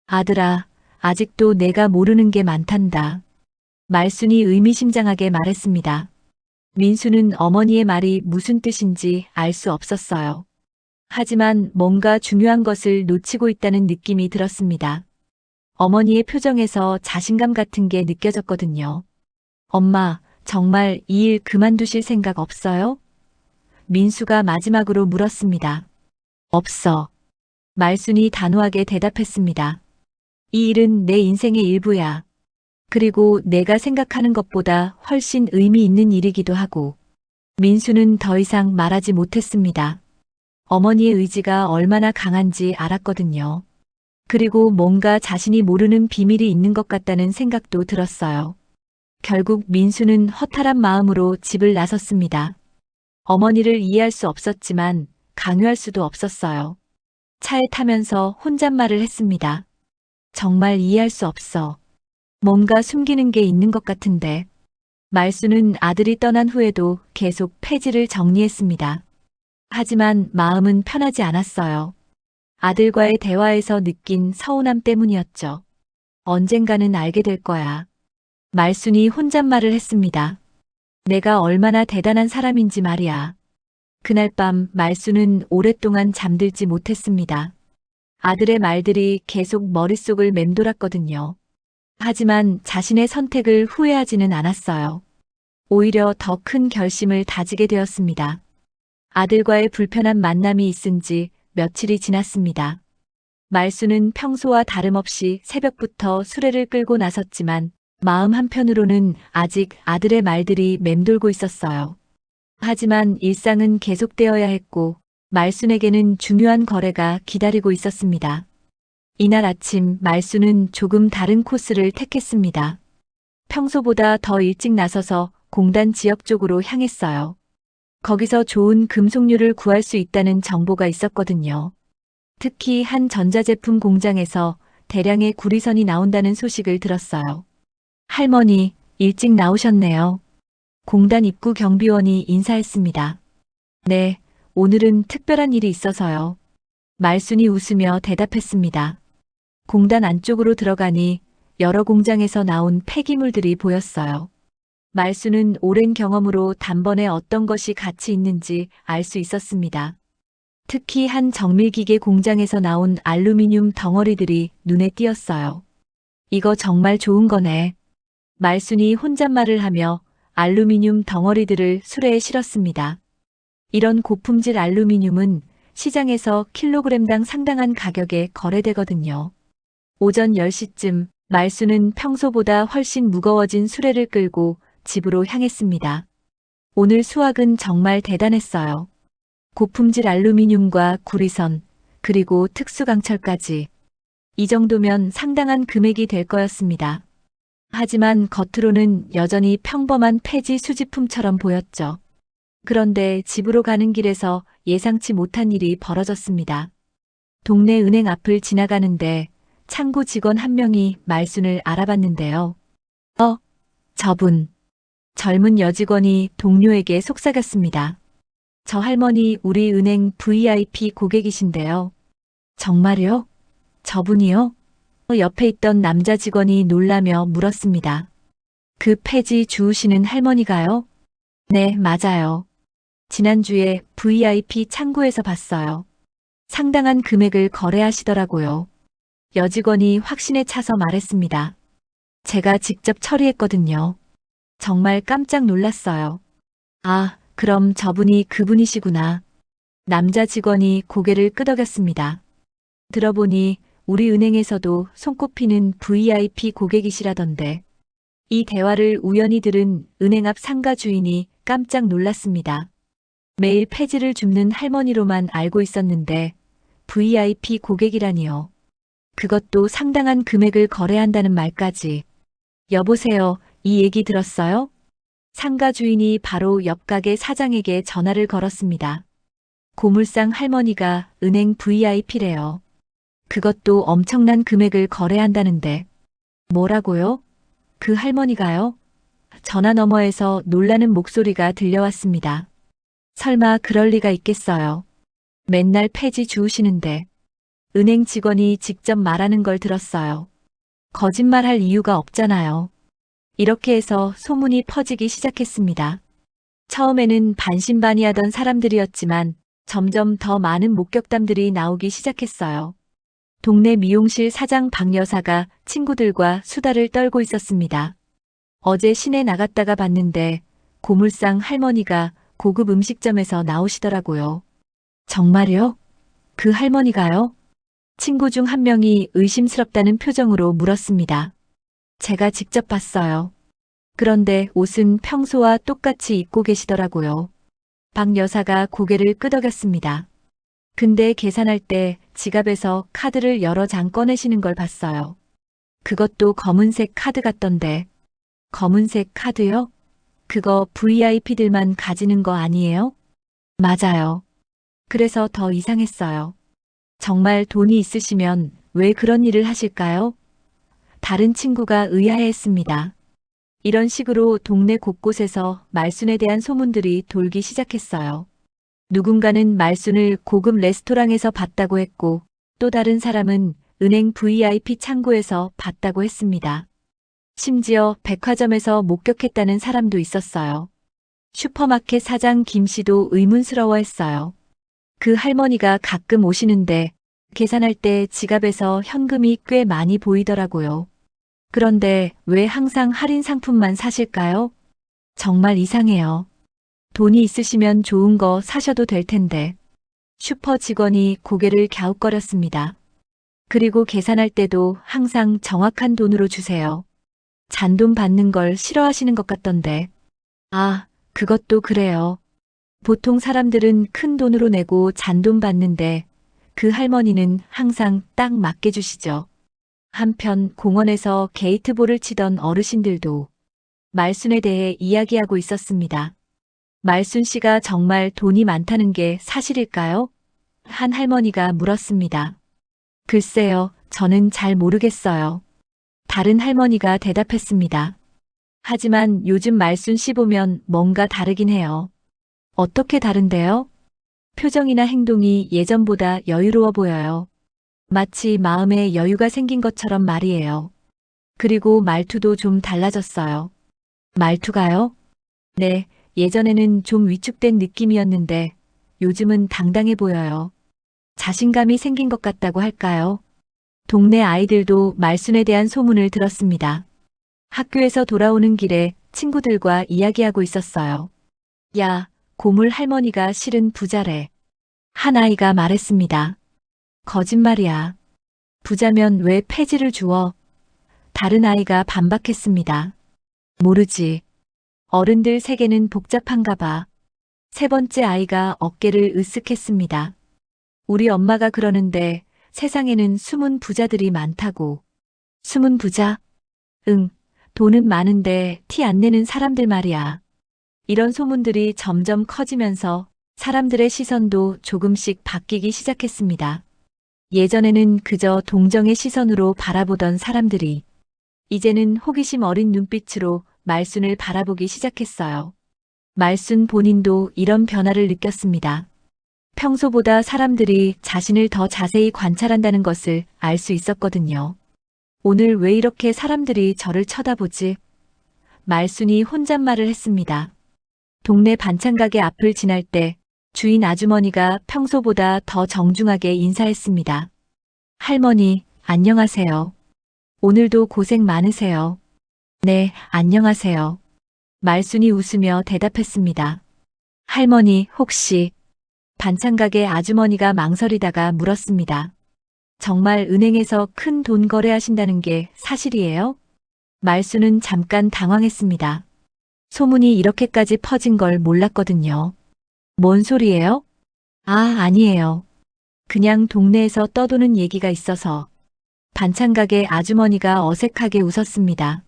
아들아, 아직도 내가 모르는 게 많단다. 말순이 의미심장하게 말했습니다. 민수는 어머니의 말이 무슨 뜻인지 알 수 없었어요. 하지만 뭔가 중요한 것을 놓치고 있다는 느낌이 들었습니다. 어머니의 표정에서 자신감 같은 게 느껴졌거든요. 엄마, 정말 이 일 그만두실 생각 없어요? 민수가 마지막으로 물었습니다. 없어. 말순이 단호하게 대답했습니다. 이 일은 내 인생의 일부야. 그리고 내가 생각하는 것보다 훨씬 의미 있는 일이기도 하고. 민수는 더 이상 말하지 못했습니다. 어머니의 의지가 얼마나 강한지 알았거든요. 그리고 뭔가 자신이 모르는 비밀이 있는 것 같다는 생각도 들었어요. 결국 민수는 허탈한 마음으로 집을 나섰습니다. 어머니를 이해할 수 없었지만 강요할 수도 없었어요. 차에 타면서 혼잣말을 했습니다. 정말 이해할 수 없어. 뭔가 숨기는 게 있는 것 같은데. 말수는 아들이 떠난 후에도 계속 폐지를 정리했습니다. 하지만 마음은 편하지 않았어요. 아들과의 대화에서 느낀 서운함 때문이었죠. 언젠가는 알게 될 거야. 말순이 혼잣말을 했습니다. 내가 얼마나 대단한 사람인지 말이야. 그날 밤 말순은 오랫동안 잠들지 못했습니다. 아들의 말들이 계속 머릿속을 맴돌았거든요. 하지만 자신의 선택을 후회하지는 않았어요. 오히려 더 큰 결심을 다지게 되었습니다. 아들과의 불편한 만남이 있은 지 며칠이 지났습니다. 말수는 평소와 다름없이 새벽부터 수레를 끌고 나섰지만 마음 한편으로는 아직 아들의 말들이 맴돌고 있었어요. 하지만 일상은 계속되어야 했고 말순에게는 중요한 거래가 기다리고 있었습니다. 이날 아침 말순은 조금 다른 코스를 택했습니다. 평소보다 더 일찍 나서서 공단 지역 쪽으로 향했어요. 거기서 좋은 금속류를 구할 수 있다는 정보가 있었거든요. 특히 한 전자제품 공장에서 대량의 구리선이 나온다는 소식을 들었어요. 할머니, 일찍 나오셨네요. 공단 입구 경비원이 인사했습니다. 네, 오늘은 특별한 일이 있어서요. 말순이 웃으며 대답했습니다. 공단 안쪽으로 들어가니 여러 공장에서 나온 폐기물들이 보였어요. 말순은 오랜 경험으로 단번에 어떤 것이 가치 있는지 알 수 있었습니다. 특히 한 정밀기계 공장에서 나온 알루미늄 덩어리들이 눈에 띄었어요. 이거 정말 좋은 거네. 말순이 혼잣말을 하며 알루미늄 덩어리들을 수레에 실었습니다. 이런 고품질 알루미늄은 시장에서 킬로그램당 상당한 가격에 거래되거든요. 오전 10시쯤 말순은 평소보다 훨씬 무거워진 수레를 끌고 집으로 향했습니다. 오늘 수확은 정말 대단했어요. 고품질 알루미늄과 구리선, 그리고 특수강철까지. 이 정도면 상당한 금액이 될 거였습니다. 하지만 겉으로는 여전히 평범한 폐지 수집품처럼 보였죠. 그런데 집으로 가는 길에서 예상치 못한 일이 벌어졌습니다. 동네 은행 앞을 지나가는데 창구 직원 한 명이 말순을 알아봤는데요. 저분. 젊은 여직원이 동료에게 속삭였습니다. 저 할머니 우리 은행 VIP 고객이신데요. 정말요? 저분이요? 옆에 있던 남자 직원이 놀라며 물었습니다. 그 폐지 주우시는 할머니가요? 네, 맞아요. 지난주에 VIP 창구에서 봤어요. 상당한 금액을 거래하시더라고요. 여직원이 확신에 차서 말했습니다. 제가 직접 처리했거든요. 정말 깜짝 놀랐어요. 아, 그럼 저분이 그분이시구나. 남자 직원이 고개를 끄덕였습니다. 들어보니 우리 은행에서도 손꼽히는 VIP 고객이시라던데. 이 대화를 우연히 들은 은행 앞 상가 주인이 깜짝 놀랐습니다. 매일 폐지를 줍는 할머니로만 알고 있었는데 VIP 고객이라니요. 그것도 상당한 금액을 거래한다는 말까지. 여보세요, 이 얘기 들었어요? 상가 주인이 바로 옆 가게 사장에게 전화를 걸었습니다. 고물상 할머니가 은행 VIP래요. 그것도 엄청난 금액을 거래한다는데. 뭐라고요? 그 할머니가요? 전화 너머에서 놀라는 목소리가 들려왔습니다. 설마 그럴 리가 있겠어요. 맨날 폐지 주우시는데. 은행 직원이 직접 말하는 걸 들었어요. 거짓말할 이유가 없잖아요. 이렇게 해서 소문이 퍼지기 시작했습니다. 처음에는 반신반의하던 사람들이었지만 점점 더 많은 목격담들이 나오기 시작했어요. 동네 미용실 사장 박 여사가 친구들과 수다를 떨고 있었습니다. 어제 시내 나갔다가 봤는데 고물상 할머니가 고급 음식점에서 나오시더라고요. 정말요? 그 할머니가요? 친구 중 한 명이 의심스럽다는 표정으로 물었습니다. 제가 직접 봤어요. 그런데 옷은 평소와 똑같이 입고 계시더라고요. 박 여사가 고개를 끄덕였습니다. 근데 계산할 때 지갑에서 카드를 여러 장 꺼내시는 걸 봤어요. 그것도 검은색 카드 같던데. 검은색 카드요? 그거 VIP들만 가지는 거 아니에요? 맞아요. 그래서 더 이상했어요. 정말 돈이 있으시면 왜 그런 일을 하실까요? 다른 친구가 의아해했습니다. 이런 식으로 동네 곳곳에서 말순에 대한 소문들이 돌기 시작했어요. 누군가는 말순을 고급 레스토랑에서 봤다고 했고, 또 다른 사람은 은행 VIP 창구에서 봤다고 했습니다. 심지어 백화점에서 목격했다는 사람도 있었어요. 슈퍼마켓 사장 김 씨도 의문스러워했어요. 그 할머니가 가끔 오시는데 계산할 때 지갑에서 현금이 꽤 많이 보이더라고요. 그런데 왜 항상 할인 상품만 사실까요? 정말 이상해요. 돈이 있으시면 좋은 거 사셔도 될 텐데. 슈퍼 직원이 고개를 갸웃거렸습니다. 그리고 계산할 때도 항상 정확한 돈으로 주세요. 잔돈 받는 걸 싫어하시는 것 같던데. 아, 그것도 그래요. 보통 사람들은 큰 돈으로 내고 잔돈 받는데 그 할머니는 항상 딱 맞게 주시죠. 한편 공원에서 게이트볼을 치던 어르신들도 말순에 대해 이야기하고 있었습니다. 말순 씨가 정말 돈이 많다는 게 사실일까요? 한 할머니가 물었습니다. 글쎄요, 저는 잘 모르겠어요. 다른 할머니가 대답했습니다. 하지만 요즘 말순 씨 보면 뭔가 다르긴 해요. 어떻게 다른데요? 표정이나 행동이 예전보다 여유로워 보여요. 마치 마음에 여유가 생긴 것처럼 말이에요. 그리고 말투도 좀 달라졌어요. 말투가요? 네, 예전에는 좀 위축된 느낌이었는데 요즘은 당당해 보여요. 자신감이 생긴 것 같다고 할까요? 동네 아이들도 말순에 대한 소문을 들었습니다. 학교에서 돌아오는 길에 친구들과 이야기하고 있었어요. 야, 고물 할머니가 실은 부자래. 한 아이가 말했습니다. 거짓말이야. 부자면 왜 폐지를 주워? 다른 아이가 반박했습니다. 모르지. 어른들 세계는 복잡한가 봐. 세 번째 아이가 어깨를 으쓱했습니다. 우리 엄마가 그러는데 세상에는 숨은 부자들이 많다고. 숨은 부자? 응, 돈은 많은데 티 안 내는 사람들 말이야. 이런 소문들이 점점 커지면서 사람들의 시선도 조금씩 바뀌기 시작했습니다. 예전에는 그저 동정의 시선으로 바라보던 사람들이 이제는 호기심 어린 눈빛으로 말순을 바라보기 시작했어요. 말순 본인도 이런 변화를 느꼈습니다. 평소보다 사람들이 자신을 더 자세히 관찰한다는 것을 알 수 있었거든요. 오늘 왜 이렇게 사람들이 저를 쳐다보지? 말순이 혼잣말을 했습니다. 동네 반찬가게 앞을 지날 때 주인 아주머니가 평소보다 더 정중하게 인사했습니다. 할머니, 안녕하세요. 오늘도 고생 많으세요. 네, 안녕하세요. 말순이 웃으며 대답했습니다. 할머니, 혹시 반찬가게 아주머니가 망설이다가 물었습니다. 정말 은행에서 큰 돈 거래하신다는 게 사실이에요? 말수는 잠깐 당황했습니다. 소문이 이렇게까지 퍼진 걸 몰랐거든요. 뭔 소리예요? 아, 아니에요. 그냥 동네에서 떠도는 얘기가 있어서. 반찬가게 아주머니가 어색하게 웃었습니다.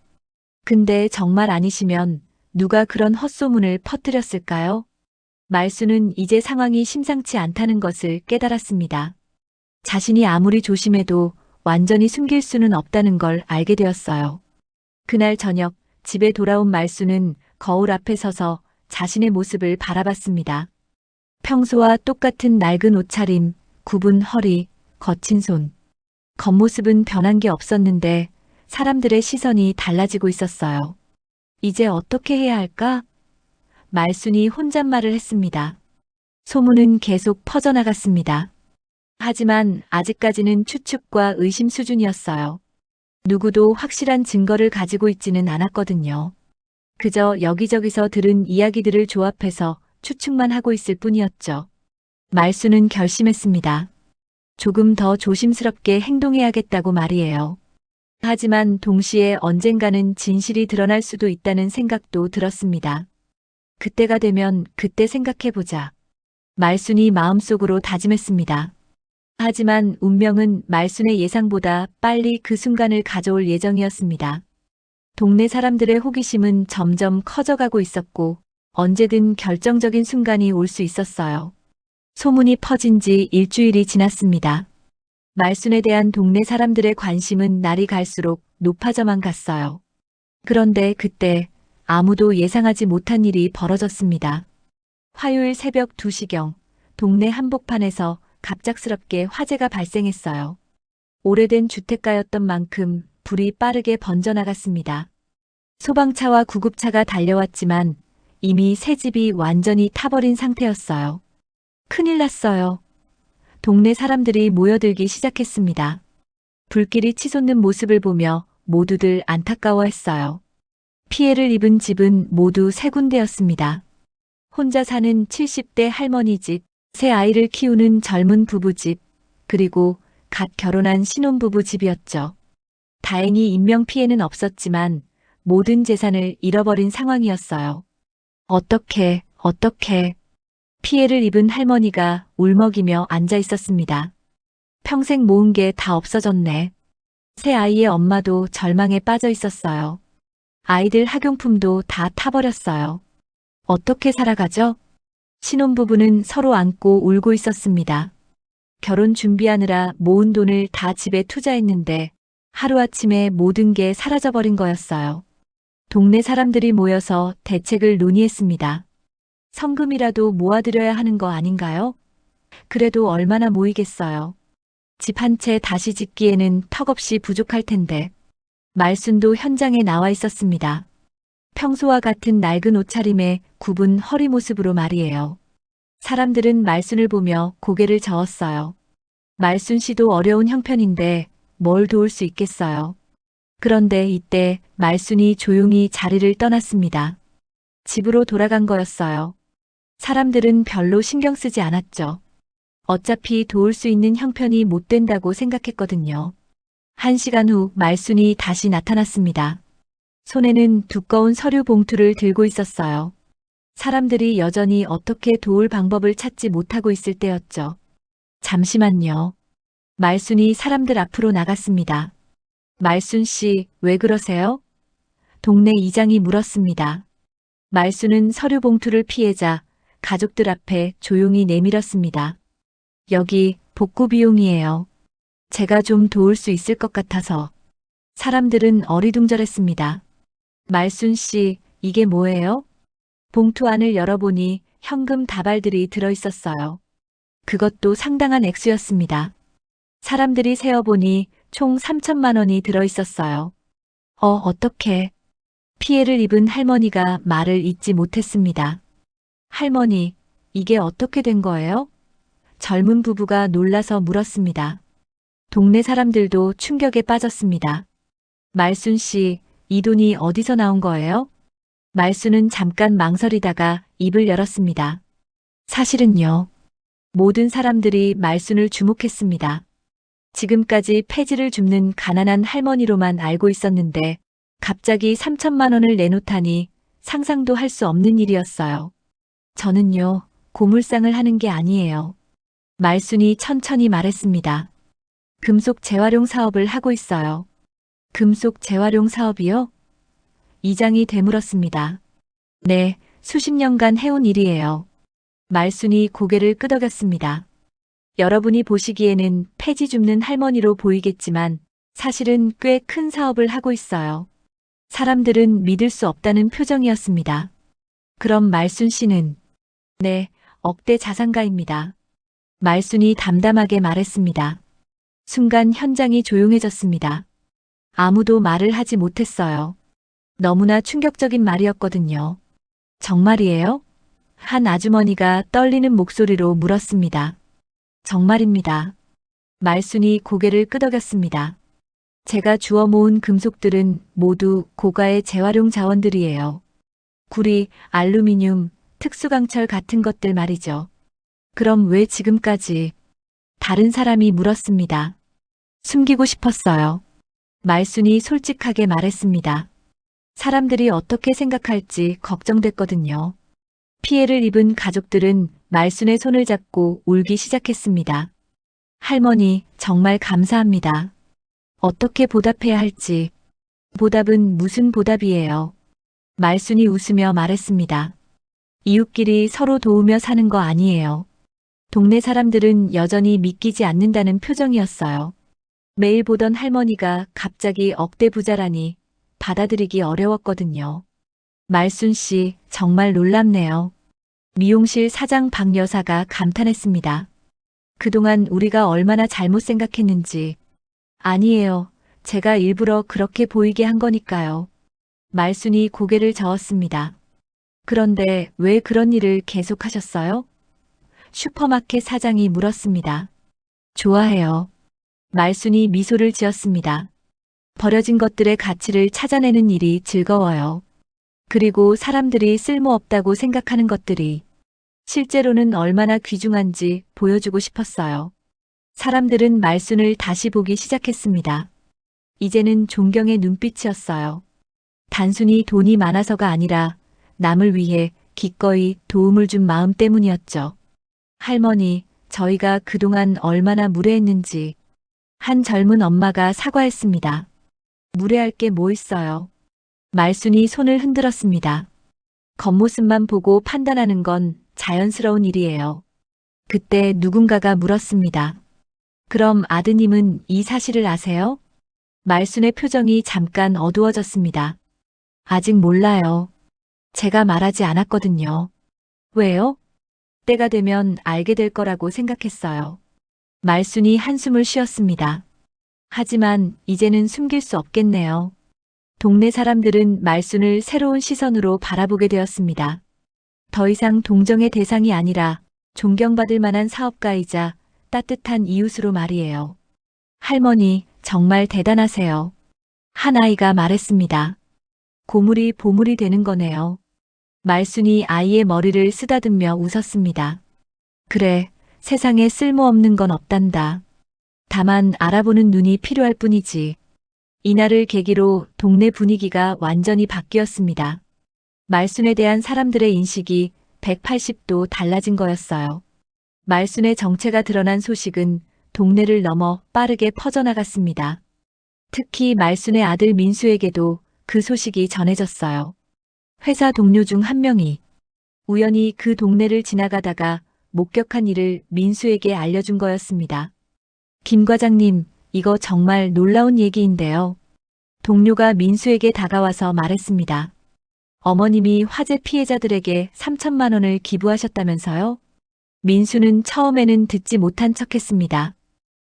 근데 정말 아니시면 누가 그런 헛소문을 퍼뜨렸을까요? 말수는 이제 상황이 심상치 않다는 것을 깨달았습니다. 자신이 아무리 조심해도 완전히 숨길 수는 없다는 걸 알게 되었어요. 그날 저녁 집에 돌아온 말수는 거울 앞에 서서 자신의 모습을 바라봤습니다. 평소와 똑같은 낡은 옷차림, 굽은 허리, 거친 손. 겉모습은 변한 게 없었는데 사람들의 시선이 달라지고 있었어요. 이제 어떻게 해야 할까? 말순이 혼잣말을 했습니다. 소문은 계속 퍼져나갔습니다. 하지만 아직까지는 추측과 의심 수준이었어요. 누구도 확실한 증거를 가지고 있지는 않았거든요. 그저 여기저기서 들은 이야기들을 조합해서 추측만 하고 있을 뿐이었죠. 말수는 결심했습니다. 조금 더 조심스럽게 행동해야겠다고 말이에요. 하지만 동시에 언젠가는 진실이 드러날 수도 있다는 생각도 들었습니다. 그때가 되면 그때 생각해보자. 말순이 마음속으로 다짐했습니다. 하지만 운명은 말순의 예상보다 빨리 그 순간을 가져올 예정이었습니다. 동네 사람들의 호기심은 점점 커져가고 있었고 언제든 결정적인 순간이 올 수 있었어요. 소문이 퍼진 지 일주일이 지났습니다. 말순에 대한 동네 사람들의 관심은 날이 갈수록 높아져만 갔어요. 그런데 그때 아무도 예상하지 못한 일이 벌어졌습니다. 화요일 새벽 2시경 동네 한복판에서 갑작스럽게 화재가 발생했어요. 오래된 주택가였던 만큼 불이 빠르게 번져나갔습니다. 소방차와 구급차가 달려왔지만 이미 새 집이 완전히 타버린 상태였어요. 큰일 났어요. 동네 사람들이 모여들기 시작했습니다. 불길이 치솟는 모습을 보며 모두들 안타까워했어요. 피해를 입은 집은 모두 세 군데였습니다. 혼자 사는 70대 할머니 집, 새 아이를 키우는 젊은 부부 집, 그리고 갓 결혼한 신혼부부 집이었죠. 다행히 인명피해는 없었지만 모든 재산을 잃어버린 상황이었어요. 어떻게. 피해를 입은 할머니가 울먹이며 앉아 있었습니다. 평생 모은 게 다 없어졌네. 새 아이의 엄마도 절망에 빠져 있었어요. 아이들 학용품도 다 타버렸어요. 어떻게 살아가죠? 신혼부부는 서로 안고 울고 있었습니다. 결혼 준비하느라 모은 돈을 다 집에 투자했는데 하루아침에 모든 게 사라져버린 거였어요. 동네 사람들이 모여서 대책을 논의했습니다. 성금이라도 모아드려야 하는 거 아닌가요? 그래도 얼마나 모이겠어요. 집 한 채 다시 짓기에는 턱없이 부족할 텐데. 말순도 현장에 나와 있었습니다. 평소와 같은 낡은 옷차림에 굽은 허리 모습으로 말이에요. 사람들은 말순을 보며 고개를 저었어요. 말순 씨도 어려운 형편인데 뭘 도울 수 있겠어요. 그런데 이때 말순이 조용히 자리를 떠났습니다. 집으로 돌아간 거였어요. 사람들은 별로 신경 쓰지 않았죠. 어차피 도울 수 있는 형편이 못 된다고 생각했거든요. 1시간 후 말순이 다시 나타났습니다. 손에는 두꺼운 서류 봉투를 들고 있었어요. 사람들이 여전히 어떻게 도울 방법을 찾지 못하고 있을 때였죠. 잠시만요. 말순이 사람들 앞으로 나갔습니다. 말순 씨, 왜 그러세요? 동네 이장이 물었습니다. 말순은 서류 봉투를 피해자 가족들 앞에 조용히 내밀었습니다. 여기 복구 비용이에요. 제가 좀 도울 수 있을 것 같아서. 사람들은 어리둥절했습니다. 말순 씨, 이게 뭐예요? 봉투 안을 열어보니 현금 다발들이 들어있었어요. 그것도 상당한 액수였습니다. 사람들이 세어보니 총 3천만 원이 들어있었어요. 어떡해. 피해를 입은 할머니가 말을 잇지 못했습니다. 할머니, 이게 어떻게 된 거예요? 젊은 부부가 놀라서 물었습니다. 동네 사람들도 충격에 빠졌습니다. 말순 씨, 이 돈이 어디서 나온 거예요? 말순은 잠깐 망설이다가 입을 열었습니다. 사실은요. 모든 사람들이 말순을 주목했습니다. 지금까지 폐지를 줍는 가난한 할머니로만 알고 있었는데 갑자기 3천만 원을 내놓다니 상상도 할 수 없는 일이었어요. 저는요, 고물상을 하는 게 아니에요. 말순이 천천히 말했습니다. 금속 재활용 사업을 하고 있어요. 금속 재활용 사업이요? 이장이 되물었습니다. 네, 수십 년간 해온 일이에요. 말순이 고개를 끄덕였습니다. 여러분이 보시기에는 폐지 줍는 할머니로 보이겠지만 사실은 꽤 큰 사업을 하고 있어요. 사람들은 믿을 수 없다는 표정이었습니다. 그럼 말순 씨는? 네, 억대 자산가입니다. 말순이 담담하게 말했습니다. 순간 현장이 조용해졌습니다. 아무도 말을 하지 못했어요. 너무나 충격적인 말이었거든요. 정말이에요? 한 아주머니가 떨리는 목소리로 물었습니다. 정말입니다. 말순이 고개를 끄덕였습니다. 제가 주워 모은 금속들은 모두 고가의 재활용 자원들이에요. 구리, 알루미늄, 특수강철 같은 것들 말이죠. 그럼 왜 지금까지? 다른 사람이 물었습니다. 숨기고 싶었어요. 말순이 솔직하게 말했습니다. 사람들이 어떻게 생각할지 걱정됐거든요. 피해를 입은 가족들은 말순의 손을 잡고 울기 시작했습니다. 할머니, 정말 감사합니다. 어떻게 보답해야 할지. 보답은 무슨 보답이에요? 말순이 웃으며 말했습니다. 이웃끼리 서로 도우며 사는 거 아니에요. 동네 사람들은 여전히 믿기지 않는다는 표정이었어요. 매일 보던 할머니가 갑자기 억대 부자라니 받아들이기 어려웠거든요. 말순 씨, 정말 놀랍네요. 미용실 사장 박 여사가 감탄했습니다. 그동안 우리가 얼마나 잘못 생각했는지. 아니에요. 제가 일부러 그렇게 보이게 한 거니까요. 말순이 고개를 저었습니다. 그런데 왜 그런 일을 계속하셨어요? 슈퍼마켓 사장이 물었습니다. 좋아해요. 말순이 미소를 지었습니다. 버려진 것들의 가치를 찾아내는 일이 즐거워요. 그리고 사람들이 쓸모없다고 생각하는 것들이 실제로는 얼마나 귀중한지 보여주고 싶었어요. 사람들은 말순을 다시 보기 시작했습니다. 이제는 존경의 눈빛이었어요. 단순히 돈이 많아서가 아니라 남을 위해 기꺼이 도움을 준 마음 때문이었죠. 할머니, 저희가 그동안 얼마나 무례했는지. 한 젊은 엄마가 사과했습니다. 무례할 게 뭐 있어요. 말순이 손을 흔들었습니다. 겉모습만 보고 판단하는 건 자연스러운 일이에요. 그때 누군가가 물었습니다. 그럼 아드님은 이 사실을 아세요? 말순의 표정이 잠깐 어두워졌습니다. 아직 몰라요. 제가 말하지 않았거든요. 왜요? 때가 되면 알게 될 거라고 생각했어요. 말순이 한숨을 쉬었습니다. 하지만 이제는 숨길 수 없겠네요. 동네 사람들은 말순을 새로운 시선으로 바라보게 되었습니다. 더 이상 동정의 대상이 아니라 존경받을 만한 사업가이자 따뜻한 이웃으로 말이에요. 할머니, 정말 대단하세요. 한 아이가 말했습니다. 고물이 보물이 되는 거네요. 말순이 아이의 머리를 쓰다듬며 웃었습니다. 그래, 세상에 쓸모없는 건 없단다. 다만 알아보는 눈이 필요할 뿐이지. 이날을 계기로 동네 분위기가 완전히 바뀌었습니다. 말순에 대한 사람들의 인식이 180도 달라진 거였어요. 말순의 정체가 드러난 소식은 동네를 넘어 빠르게 퍼져나갔습니다. 특히 말순의 아들 민수에게도 그 소식이 전해졌어요. 회사 동료 중 한 명이 우연히 그 동네를 지나가다가 목격한 일을 민수에게 알려준 거였습니다. 김 과장님, 이거 정말 놀라운 얘기인데요. 동료가 민수에게 다가와서 말했습니다. 어머님이 화재 피해자들에게 3천만 원을 기부하셨다면서요? 민수는 처음에는 듣지 못한 척했습니다.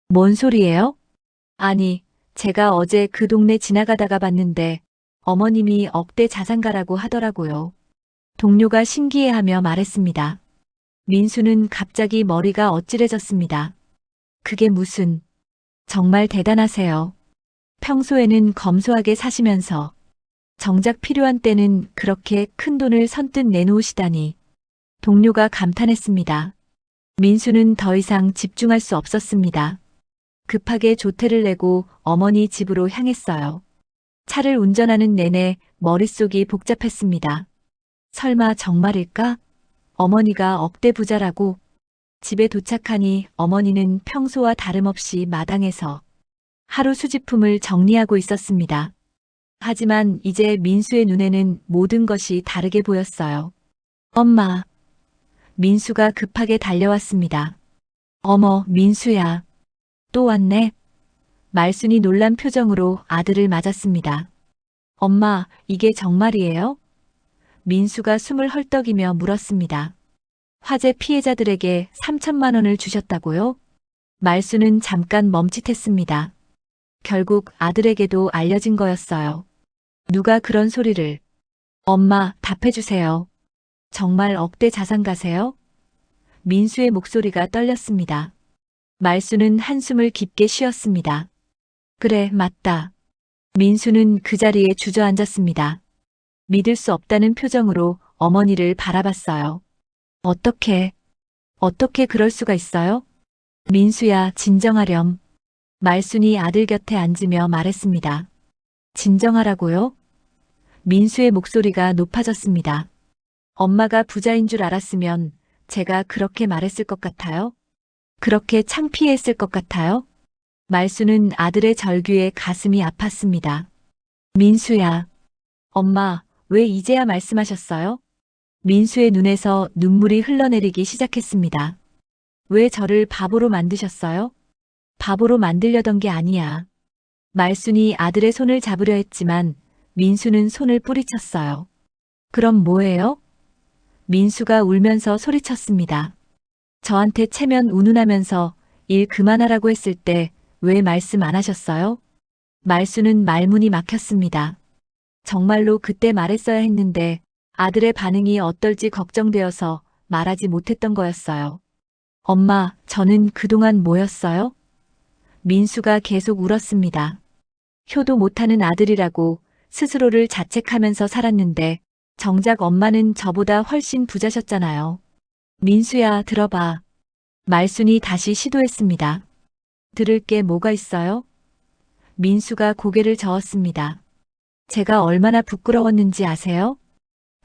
뭔 소리예요? 아니, 제가 어제 그 동네 지나가다가 봤는데 어머님이 억대 자산가라고 하더라고요. 동료가 신기해하며 말했습니다. 민수는 갑자기 머리가 어찌래졌습니다. 그게 무슨... 정말 대단하세요. 평소에는 검소하게 사시면서 정작 필요한 때는 그렇게 큰 돈을 선뜻 내놓으시다니. 동료가 감탄했습니다. 민수는 더 이상 집중할 수 없었습니다. 급하게 조퇴를 내고 어머니 집으로 향했어요. 차를 운전하는 내내 머릿속이 복잡했습니다. 설마 정말일까? 어머니가 억대 부자라고. 집에 도착하니 어머니는 평소와 다름없이 마당에서 하루 수집품을 정리하고 있었습니다. 하지만 이제 민수의 눈에는 모든 것이 다르게 보였어요. 엄마. 민수가 급하게 달려왔습니다. 어머, 민수야. 또 왔네. 말순이 놀란 표정으로 아들을 맞았습니다. 엄마, 이게 정말이에요? 민수가 숨을 헐떡이며 물었습니다. 화재 피해자들에게 3천만 원을 주셨다고요? 말순은 잠깐 멈칫했습니다. 결국 아들에게도 알려진 거였어요. 누가 그런 소리를. 엄마, 답해주세요. 정말 억대 자산가세요? 민수의 목소리가 떨렸습니다. 말수는 한숨을 깊게 쉬었습니다. 그래, 맞다. 민수는 그 자리에 주저앉았습니다. 믿을 수 없다는 표정으로 어머니를 바라봤어요. 어떻게 그럴 수가 있어요? 민수야, 진정하렴. 말순이 아들 곁에 앉으며 말했습니다. 진정하라고요? 민수의 목소리가 높아졌습니다. 엄마가 부자인 줄 알았으면 제가 그렇게 말했을 것 같아요? 그렇게 창피했을 것 같아요? 말수는 아들의 절규에 가슴이 아팠습니다. 민수야. 엄마, 왜 이제야 말씀하셨어요? 민수의 눈에서 눈물이 흘러내리기 시작했습니다. 왜 저를 바보로 만드셨어요? 바보로 만들려던 게 아니야. 말순이 아들의 손을 잡으려 했지만 민수는 손을 뿌리쳤어요. 그럼 뭐예요? 민수가 울면서 소리쳤습니다. 저한테 체면 운운하면서 일 그만하라고 했을 때 왜 말씀 안 하셨어요? 말수는 말문이 막혔습니다. 정말로 그때 말했어야 했는데 아들의 반응이 어떨지 걱정되어서 말하지 못했던 거였어요. 엄마, 저는 그동안 뭐였어요? 민수가 계속 울었습니다. 효도 못하는 아들이라고 스스로를 자책하면서 살았는데 정작 엄마는 저보다 훨씬 부자셨잖아요. 민수야, 들어봐. 말순이 다시 시도했습니다. 들을 게 뭐가 있어요? 민수가 고개를 저었습니다. 제가 얼마나 부끄러웠는지 아세요?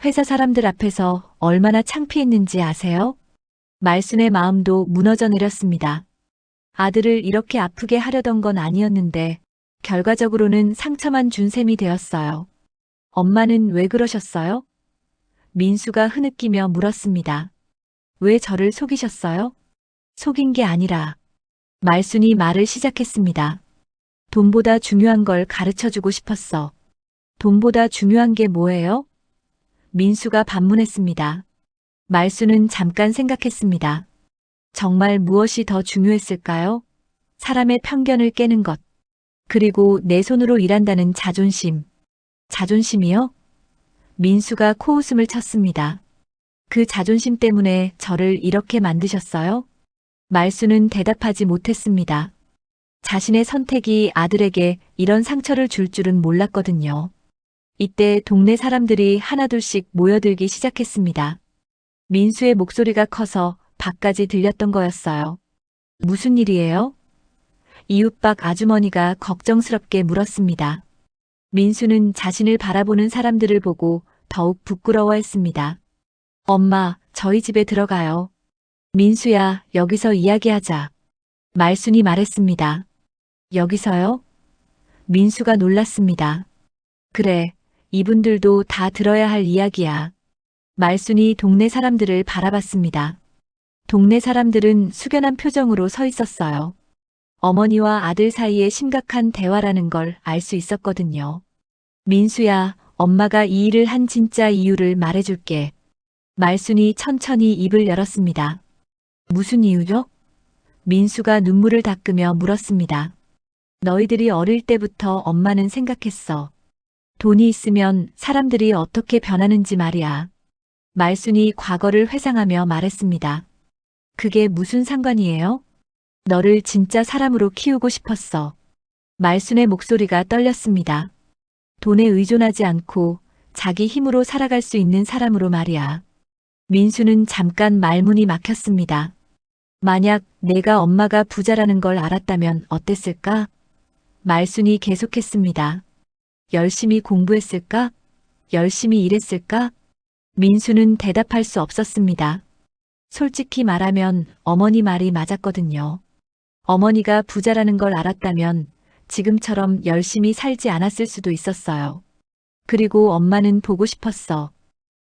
회사 사람들 앞에서 얼마나 창피했는지 아세요? 말순의 마음도 무너져 내렸습니다. 아들을 이렇게 아프게 하려던 건 아니었는데 결과적으로는 상처만 준 셈이 되었어요. 엄마는 왜 그러셨어요? 민수가 흐느끼며 물었습니다. 왜 저를 속이셨어요? 속인 게 아니라 말순이 말을 시작했습니다. 돈보다 중요한 걸 가르쳐주고 싶었어. 돈보다 중요한 게 뭐예요? 민수가 반문했습니다. 말순은 잠깐 생각했습니다. 정말 무엇이 더 중요했을까요? 사람의 편견을 깨는 것. 그리고 내 손으로 일한다는 자존심. 자존심이요? 민수가 코웃음을 쳤습니다. 그 자존심 때문에 저를 이렇게 만드셨어요? 말수는 대답하지 못했습니다. 자신의 선택이 아들에게 이런 상처를 줄 줄은 몰랐거든요. 이때 동네 사람들이 하나둘씩 모여들기 시작했습니다. 민수의 목소리가 커서 밖까지 들렸던 거였어요. 무슨 일이에요? 이웃박 아주머니가 걱정스럽게 물었습니다. 민수는 자신을 바라보는 사람들을 보고 더욱 부끄러워했습니다. 엄마, 저희 집에 들어가요. 민수야, 여기서 이야기하자. 말순이 말했습니다. 여기서요? 민수가 놀랐습니다. 그래, 이분들도 다 들어야 할 이야기야. 말순이 동네 사람들을 바라봤습니다. 동네 사람들은 숙연한 표정으로 서 있었어요. 어머니와 아들 사이에 심각한 대화라는 걸 알 수 있었거든요. 민수야, 엄마가 이 일을 한 진짜 이유를 말해줄게. 말순이 천천히 입을 열었습니다. 무슨 이유죠? 민수가 눈물을 닦으며 물었습니다. 너희들이 어릴 때부터 엄마는 생각했어. 돈이 있으면 사람들이 어떻게 변하는지 말이야. 말순이 과거를 회상하며 말했습니다. 그게 무슨 상관이에요? 너를 진짜 사람으로 키우고 싶었어. 말순의 목소리가 떨렸습니다. 돈에 의존하지 않고 자기 힘으로 살아갈 수 있는 사람으로 말이야. 민수는 잠깐 말문이 막혔습니다. 만약 내가 엄마가 부자라는 걸 알았다면 어땠을까? 말순이 계속했습니다. 열심히 공부했을까? 열심히 일했을까? 민수는 대답할 수 없었습니다. 솔직히 말하면 어머니 말이 맞았거든요. 어머니가 부자라는 걸 알았다면 지금처럼 열심히 살지 않았을 수도 있었어요. 그리고 엄마는 보고 싶었어.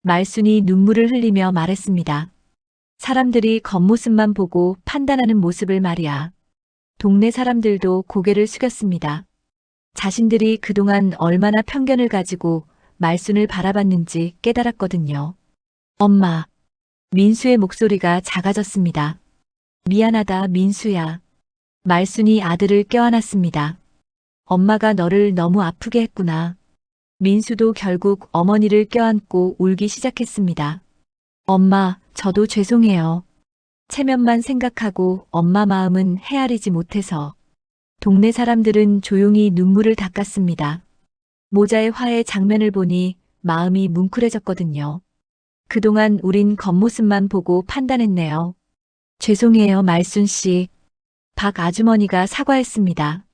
말순이 눈물을 흘리며 말했습니다. 사람들이 겉모습만 보고 판단하는 모습을 말이야. 동네 사람들도 고개를 숙였습니다. 자신들이 그동안 얼마나 편견을 가지고 말순을 바라봤는지 깨달았거든요. 엄마. 민수의 목소리가 작아졌습니다. 미안하다, 민수야. 말순이 아들을 껴안았습니다. 엄마가 너를 너무 아프게 했구나. 민수도 결국 어머니를 껴안고 울기 시작했습니다. 엄마, 저도 죄송해요. 체면만 생각하고 엄마 마음은 헤아리지 못해서. 동네 사람들은 조용히 눈물을 닦았습니다. 모자의 화해 장면을 보니 마음이 뭉클해졌거든요. 그동안 우린 겉모습만 보고 판단했네요. 죄송해요, 말순 씨. 박 아주머니가 사과했습니다.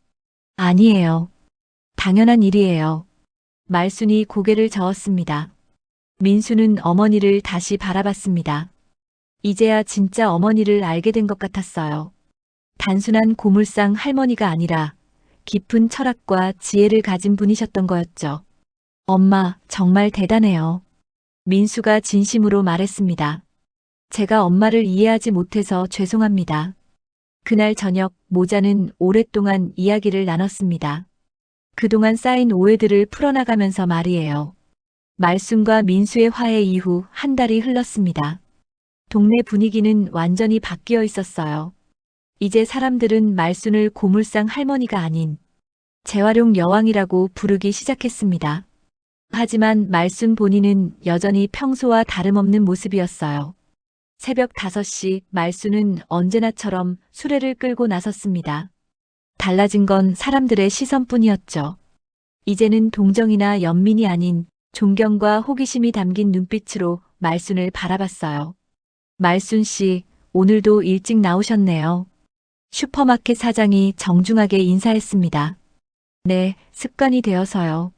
아니에요. 당연한 일이에요. 말순이 고개를 저었습니다. 민수는 어머니를 다시 바라봤습니다. 이제야 진짜 어머니를 알게 된 것 같았어요. 단순한 고물상 할머니가 아니라 깊은 철학과 지혜를 가진 분이셨던 거였죠. 엄마, 정말 대단해요. 민수가 진심으로 말했습니다. 제가 엄마를 이해하지 못해서 죄송합니다. 그날 저녁 모자는 오랫동안 이야기를 나눴습니다. 그동안 쌓인 오해들을 풀어나가면서 말이에요. 말순과 민수의 화해 이후 한 달이 흘렀습니다. 동네 분위기는 완전히 바뀌어 있었어요. 이제 사람들은 말순을 고물상 할머니가 아닌 재활용 여왕이라고 부르기 시작했습니다. 하지만 말순 본인은 여전히 평소와 다름없는 모습이었어요. 새벽 5시 말순은 언제나처럼 수레를 끌고 나섰습니다. 달라진 건 사람들의 시선뿐이었죠. 이제는 동정이나 연민이 아닌 존경과 호기심이 담긴 눈빛으로 말순을 바라봤어요. 말순 씨, 오늘도 일찍 나오셨네요. 슈퍼마켓 사장이 정중하게 인사했습니다. 네, 습관이 되어서요.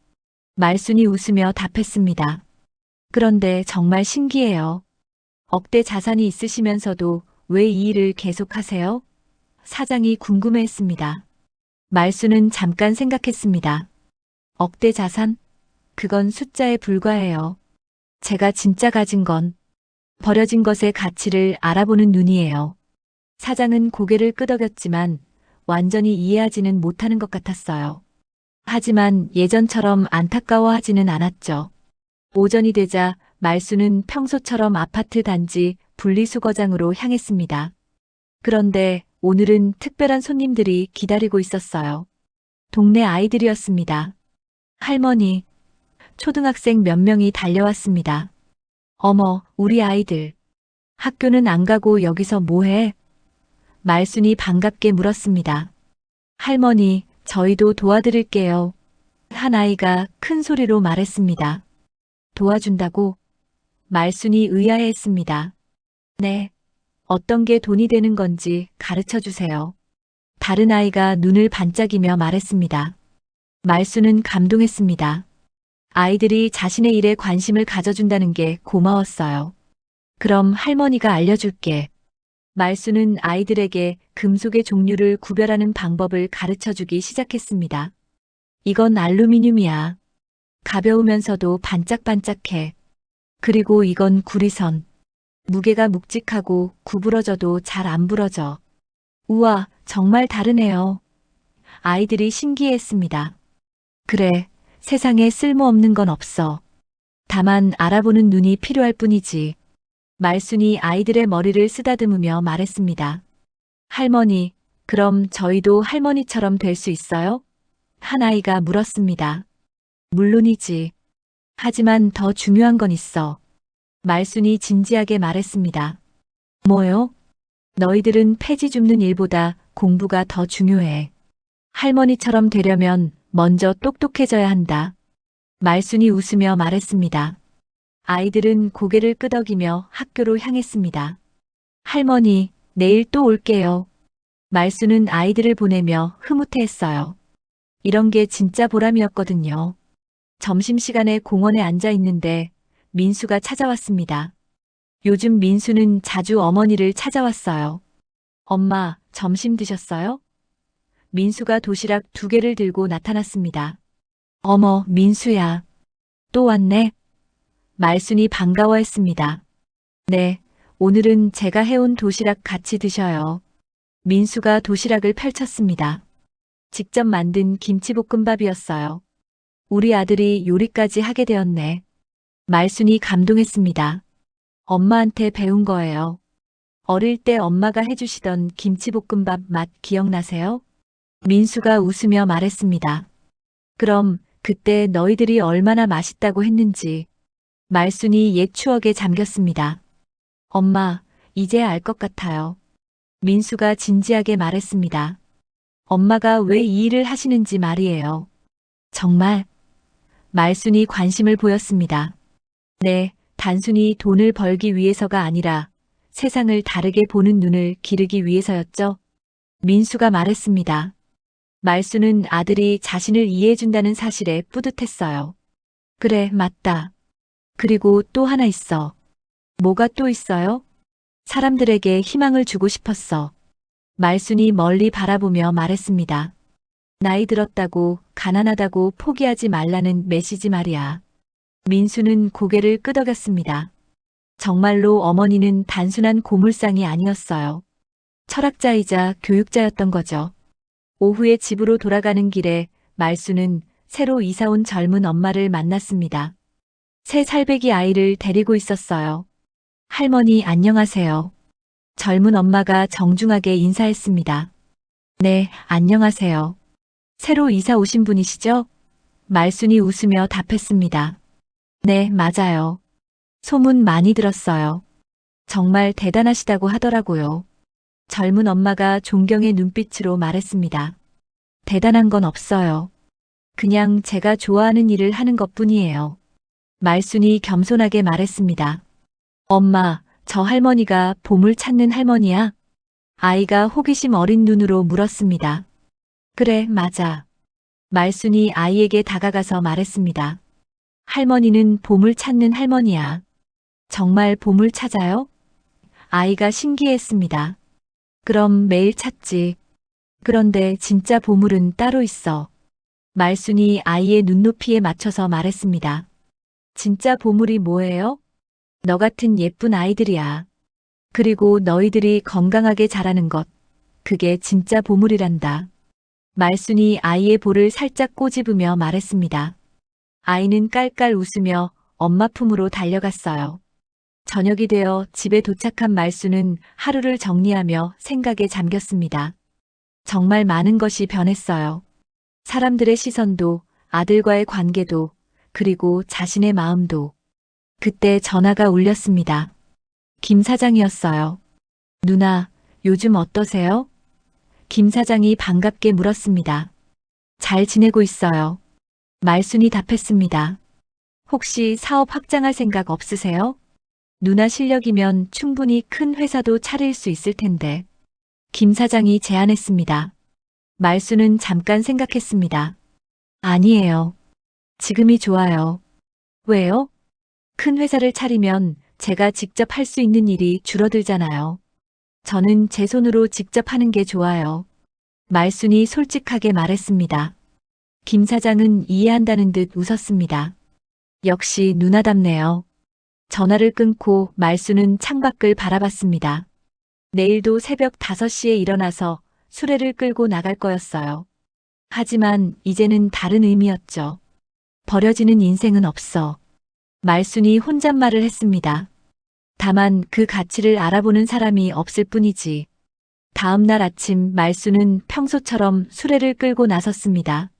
말순이 웃으며 답했습니다. 그런데 정말 신기해요. 억대 자산이 있으시면서도 왜 이 일을 계속하세요? 사장이 궁금해했습니다. 말순은 잠깐 생각했습니다. 억대 자산? 그건 숫자에 불과해요. 제가 진짜 가진 건 버려진 것의 가치를 알아보는 눈이에요. 사장은 고개를 끄덕였지만 완전히 이해하지는 못하는 것 같았어요. 하지만 예전처럼 안타까워하지는 않았죠. 오전이 되자 말순은 평소처럼 아파트 단지 분리수거장으로 향했습니다. 그런데 오늘은 특별한 손님들이 기다리고 있었어요. 동네 아이들이었습니다. 할머니, 초등학생 몇 명이 달려왔습니다. 어머, 우리 아이들. 학교는 안 가고 여기서 뭐해? 말순이 반갑게 물었습니다. 할머니, 저희도 도와드릴게요. 한 아이가 큰 소리로 말했습니다. 도와준다고? 말순이 의아해했습니다. 네. 어떤 게 돈이 되는 건지 가르쳐 주세요. 다른 아이가 눈을 반짝이며 말했습니다. 말순은 감동했습니다. 아이들이 자신의 일에 관심을 가져준다는 게 고마웠어요. 그럼 할머니가 알려줄게. 말순은 아이들에게 금속의 종류를 구별하는 방법을 가르쳐 주기 시작했습니다. 이건 알루미늄이야. 가벼우면서도 반짝반짝해. 그리고 이건 구리선. 무게가 묵직하고 구부러져도 잘 안 부러져. 우와, 정말 다르네요. 아이들이 신기해했습니다. 그래, 세상에 쓸모없는 건 없어. 다만 알아보는 눈이 필요할 뿐이지. 말순이 아이들의 머리를 쓰다듬으며 말했습니다. 할머니, 그럼 저희도 할머니처럼 될 수 있어요? 한 아이가 물었습니다. 물론이지. 하지만 더 중요한 건 있어. 말순이 진지하게 말했습니다. 뭐요? 너희들은 폐지 줍는 일보다 공부가 더 중요해. 할머니처럼 되려면 먼저 똑똑해져야 한다. 말순이 웃으며 말했습니다. 아이들은 고개를 끄덕이며 학교로 향했습니다. 할머니, 내일 또 올게요. 말수는 아이들을 보내며 흐뭇해했어요. 이런 게 진짜 보람이었거든요. 점심시간에 공원에 앉아 있는데 민수가 찾아왔습니다. 요즘 민수는 자주 어머니를 찾아왔어요. 엄마, 점심 드셨어요? 민수가 도시락 2개를 들고 나타났습니다. 어머, 민수야. 또 왔네? 말순이 반가워했습니다. 네, 오늘은 제가 해온 도시락 같이 드셔요. 민수가 도시락을 펼쳤습니다. 직접 만든 김치볶음밥이었어요. 우리 아들이 요리까지 하게 되었네. 말순이 감동했습니다. 엄마한테 배운 거예요. 어릴 때 엄마가 해주시던 김치볶음밥 맛 기억나세요? 민수가 웃으며 말했습니다. 그럼 그때 너희들이 얼마나 맛있다고 했는지. 말순이 옛 추억에 잠겼습니다. 엄마, 이제 알 것 같아요. 민수가 진지하게 말했습니다. 엄마가 왜 이 일을 하시는지 말이에요. 정말? 말순이 관심을 보였습니다. 네, 단순히 돈을 벌기 위해서가 아니라 세상을 다르게 보는 눈을 기르기 위해서였죠. 민수가 말했습니다. 말수는 아들이 자신을 이해해준다는 사실에 뿌듯했어요. 그래, 맞다. 그리고 또 하나 있어. 뭐가 또 있어요? 사람들에게 희망을 주고 싶었어. 말순이 멀리 바라보며 말했습니다. 나이 들었다고, 가난하다고 포기하지 말라는 메시지 말이야. 민수는 고개를 끄덕였습니다. 정말로 어머니는 단순한 고물상이 아니었어요. 철학자이자 교육자였던 거죠. 오후에 집으로 돌아가는 길에 말수는 새로 이사온 젊은 엄마를 만났습니다. 새 살배기 아이를 데리고 있었어요. 할머니 안녕하세요. 젊은 엄마가 정중하게 인사했습니다. 네, 안녕하세요. 새로 이사 오신 분이시죠? 말순이 웃으며 답했습니다. 네, 맞아요. 소문 많이 들었어요. 정말 대단하시다고 하더라고요. 젊은 엄마가 존경의 눈빛으로 말했습니다. 대단한 건 없어요. 그냥 제가 좋아하는 일을 하는 것뿐이에요. 말순이 겸손하게 말했습니다. 엄마, 저 할머니가 보물 찾는 할머니야? 아이가 호기심 어린 눈으로 물었습니다. 그래, 맞아. 말순이 아이에게 다가가서 말했습니다. 할머니는 보물 찾는 할머니야. 정말 보물 찾아요? 아이가 신기했습니다. 그럼 매일 찾지. 그런데 진짜 보물은 따로 있어. 말순이 아이의 눈높이에 맞춰서 말했습니다. 진짜 보물이 뭐예요? 너 같은 예쁜 아이들이야. 그리고 너희들이 건강하게 자라는 것. 그게 진짜 보물이란다. 말순이 아이의 볼을 살짝 꼬집으며 말했습니다. 아이는 깔깔 웃으며 엄마 품으로 달려갔어요. 저녁이 되어 집에 도착한 말순은 하루를 정리하며 생각에 잠겼습니다. 정말 많은 것이 변했어요. 사람들의 시선도, 아들과의 관계도, 그리고 자신의 마음도. 그때 전화가 울렸습니다. 김 사장이었어요. 누나, 요즘 어떠세요? 김 사장이 반갑게 물었습니다. 잘 지내고 있어요. 말순이 답했습니다. 혹시 사업 확장할 생각 없으세요? 누나 실력이면 충분히 큰 회사도 차릴 수 있을 텐데. 김 사장이 제안했습니다. 말수는 잠깐 생각했습니다. 아니에요. 지금이 좋아요. 왜요? 큰 회사를 차리면 제가 직접 할 수 있는 일이 줄어들잖아요. 저는 제 손으로 직접 하는 게 좋아요. 말순이 솔직하게 말했습니다. 김 사장은 이해한다는 듯 웃었습니다. 역시 누나답네요. 전화를 끊고 말수는 창밖을 바라봤습니다. 내일도 새벽 5시에 일어나서 수레를 끌고 나갈 거였어요. 하지만 이제는 다른 의미였죠. 버려지는 인생은 없어. 말순이 혼잣말을 했습니다. 다만 그 가치를 알아보는 사람이 없을 뿐이지. 다음 날 아침 말순은 평소처럼 수레를 끌고 나섰습니다.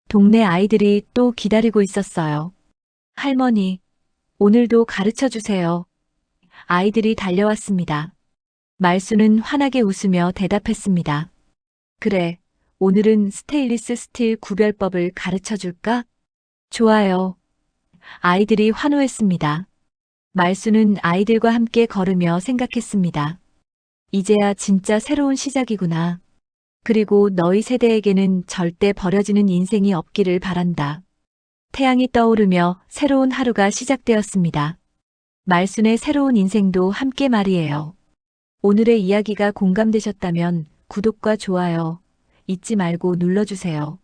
동네 아이들이 또 기다리고 있었어요. 할머니, 오늘도 가르쳐 주세요. 아이들이 달려왔습니다. 말수는 환하게 웃으며 대답했습니다. 그래, 오늘은 스테인리스 스틸 구별법을 가르쳐 줄까? 좋아요. 아이들이 환호했습니다. 말수는 아이들과 함께 걸으며 생각했습니다. 이제야 진짜 새로운 시작이구나. 그리고 너희 세대에게는 절대 버려지는 인생이 없기를 바란다. 태양이 떠오르며 새로운 하루가 시작되었습니다. 말순의 새로운 인생도 함께 말이에요. 오늘의 이야기가 공감되셨다면 구독과 좋아요 잊지 말고 눌러주세요.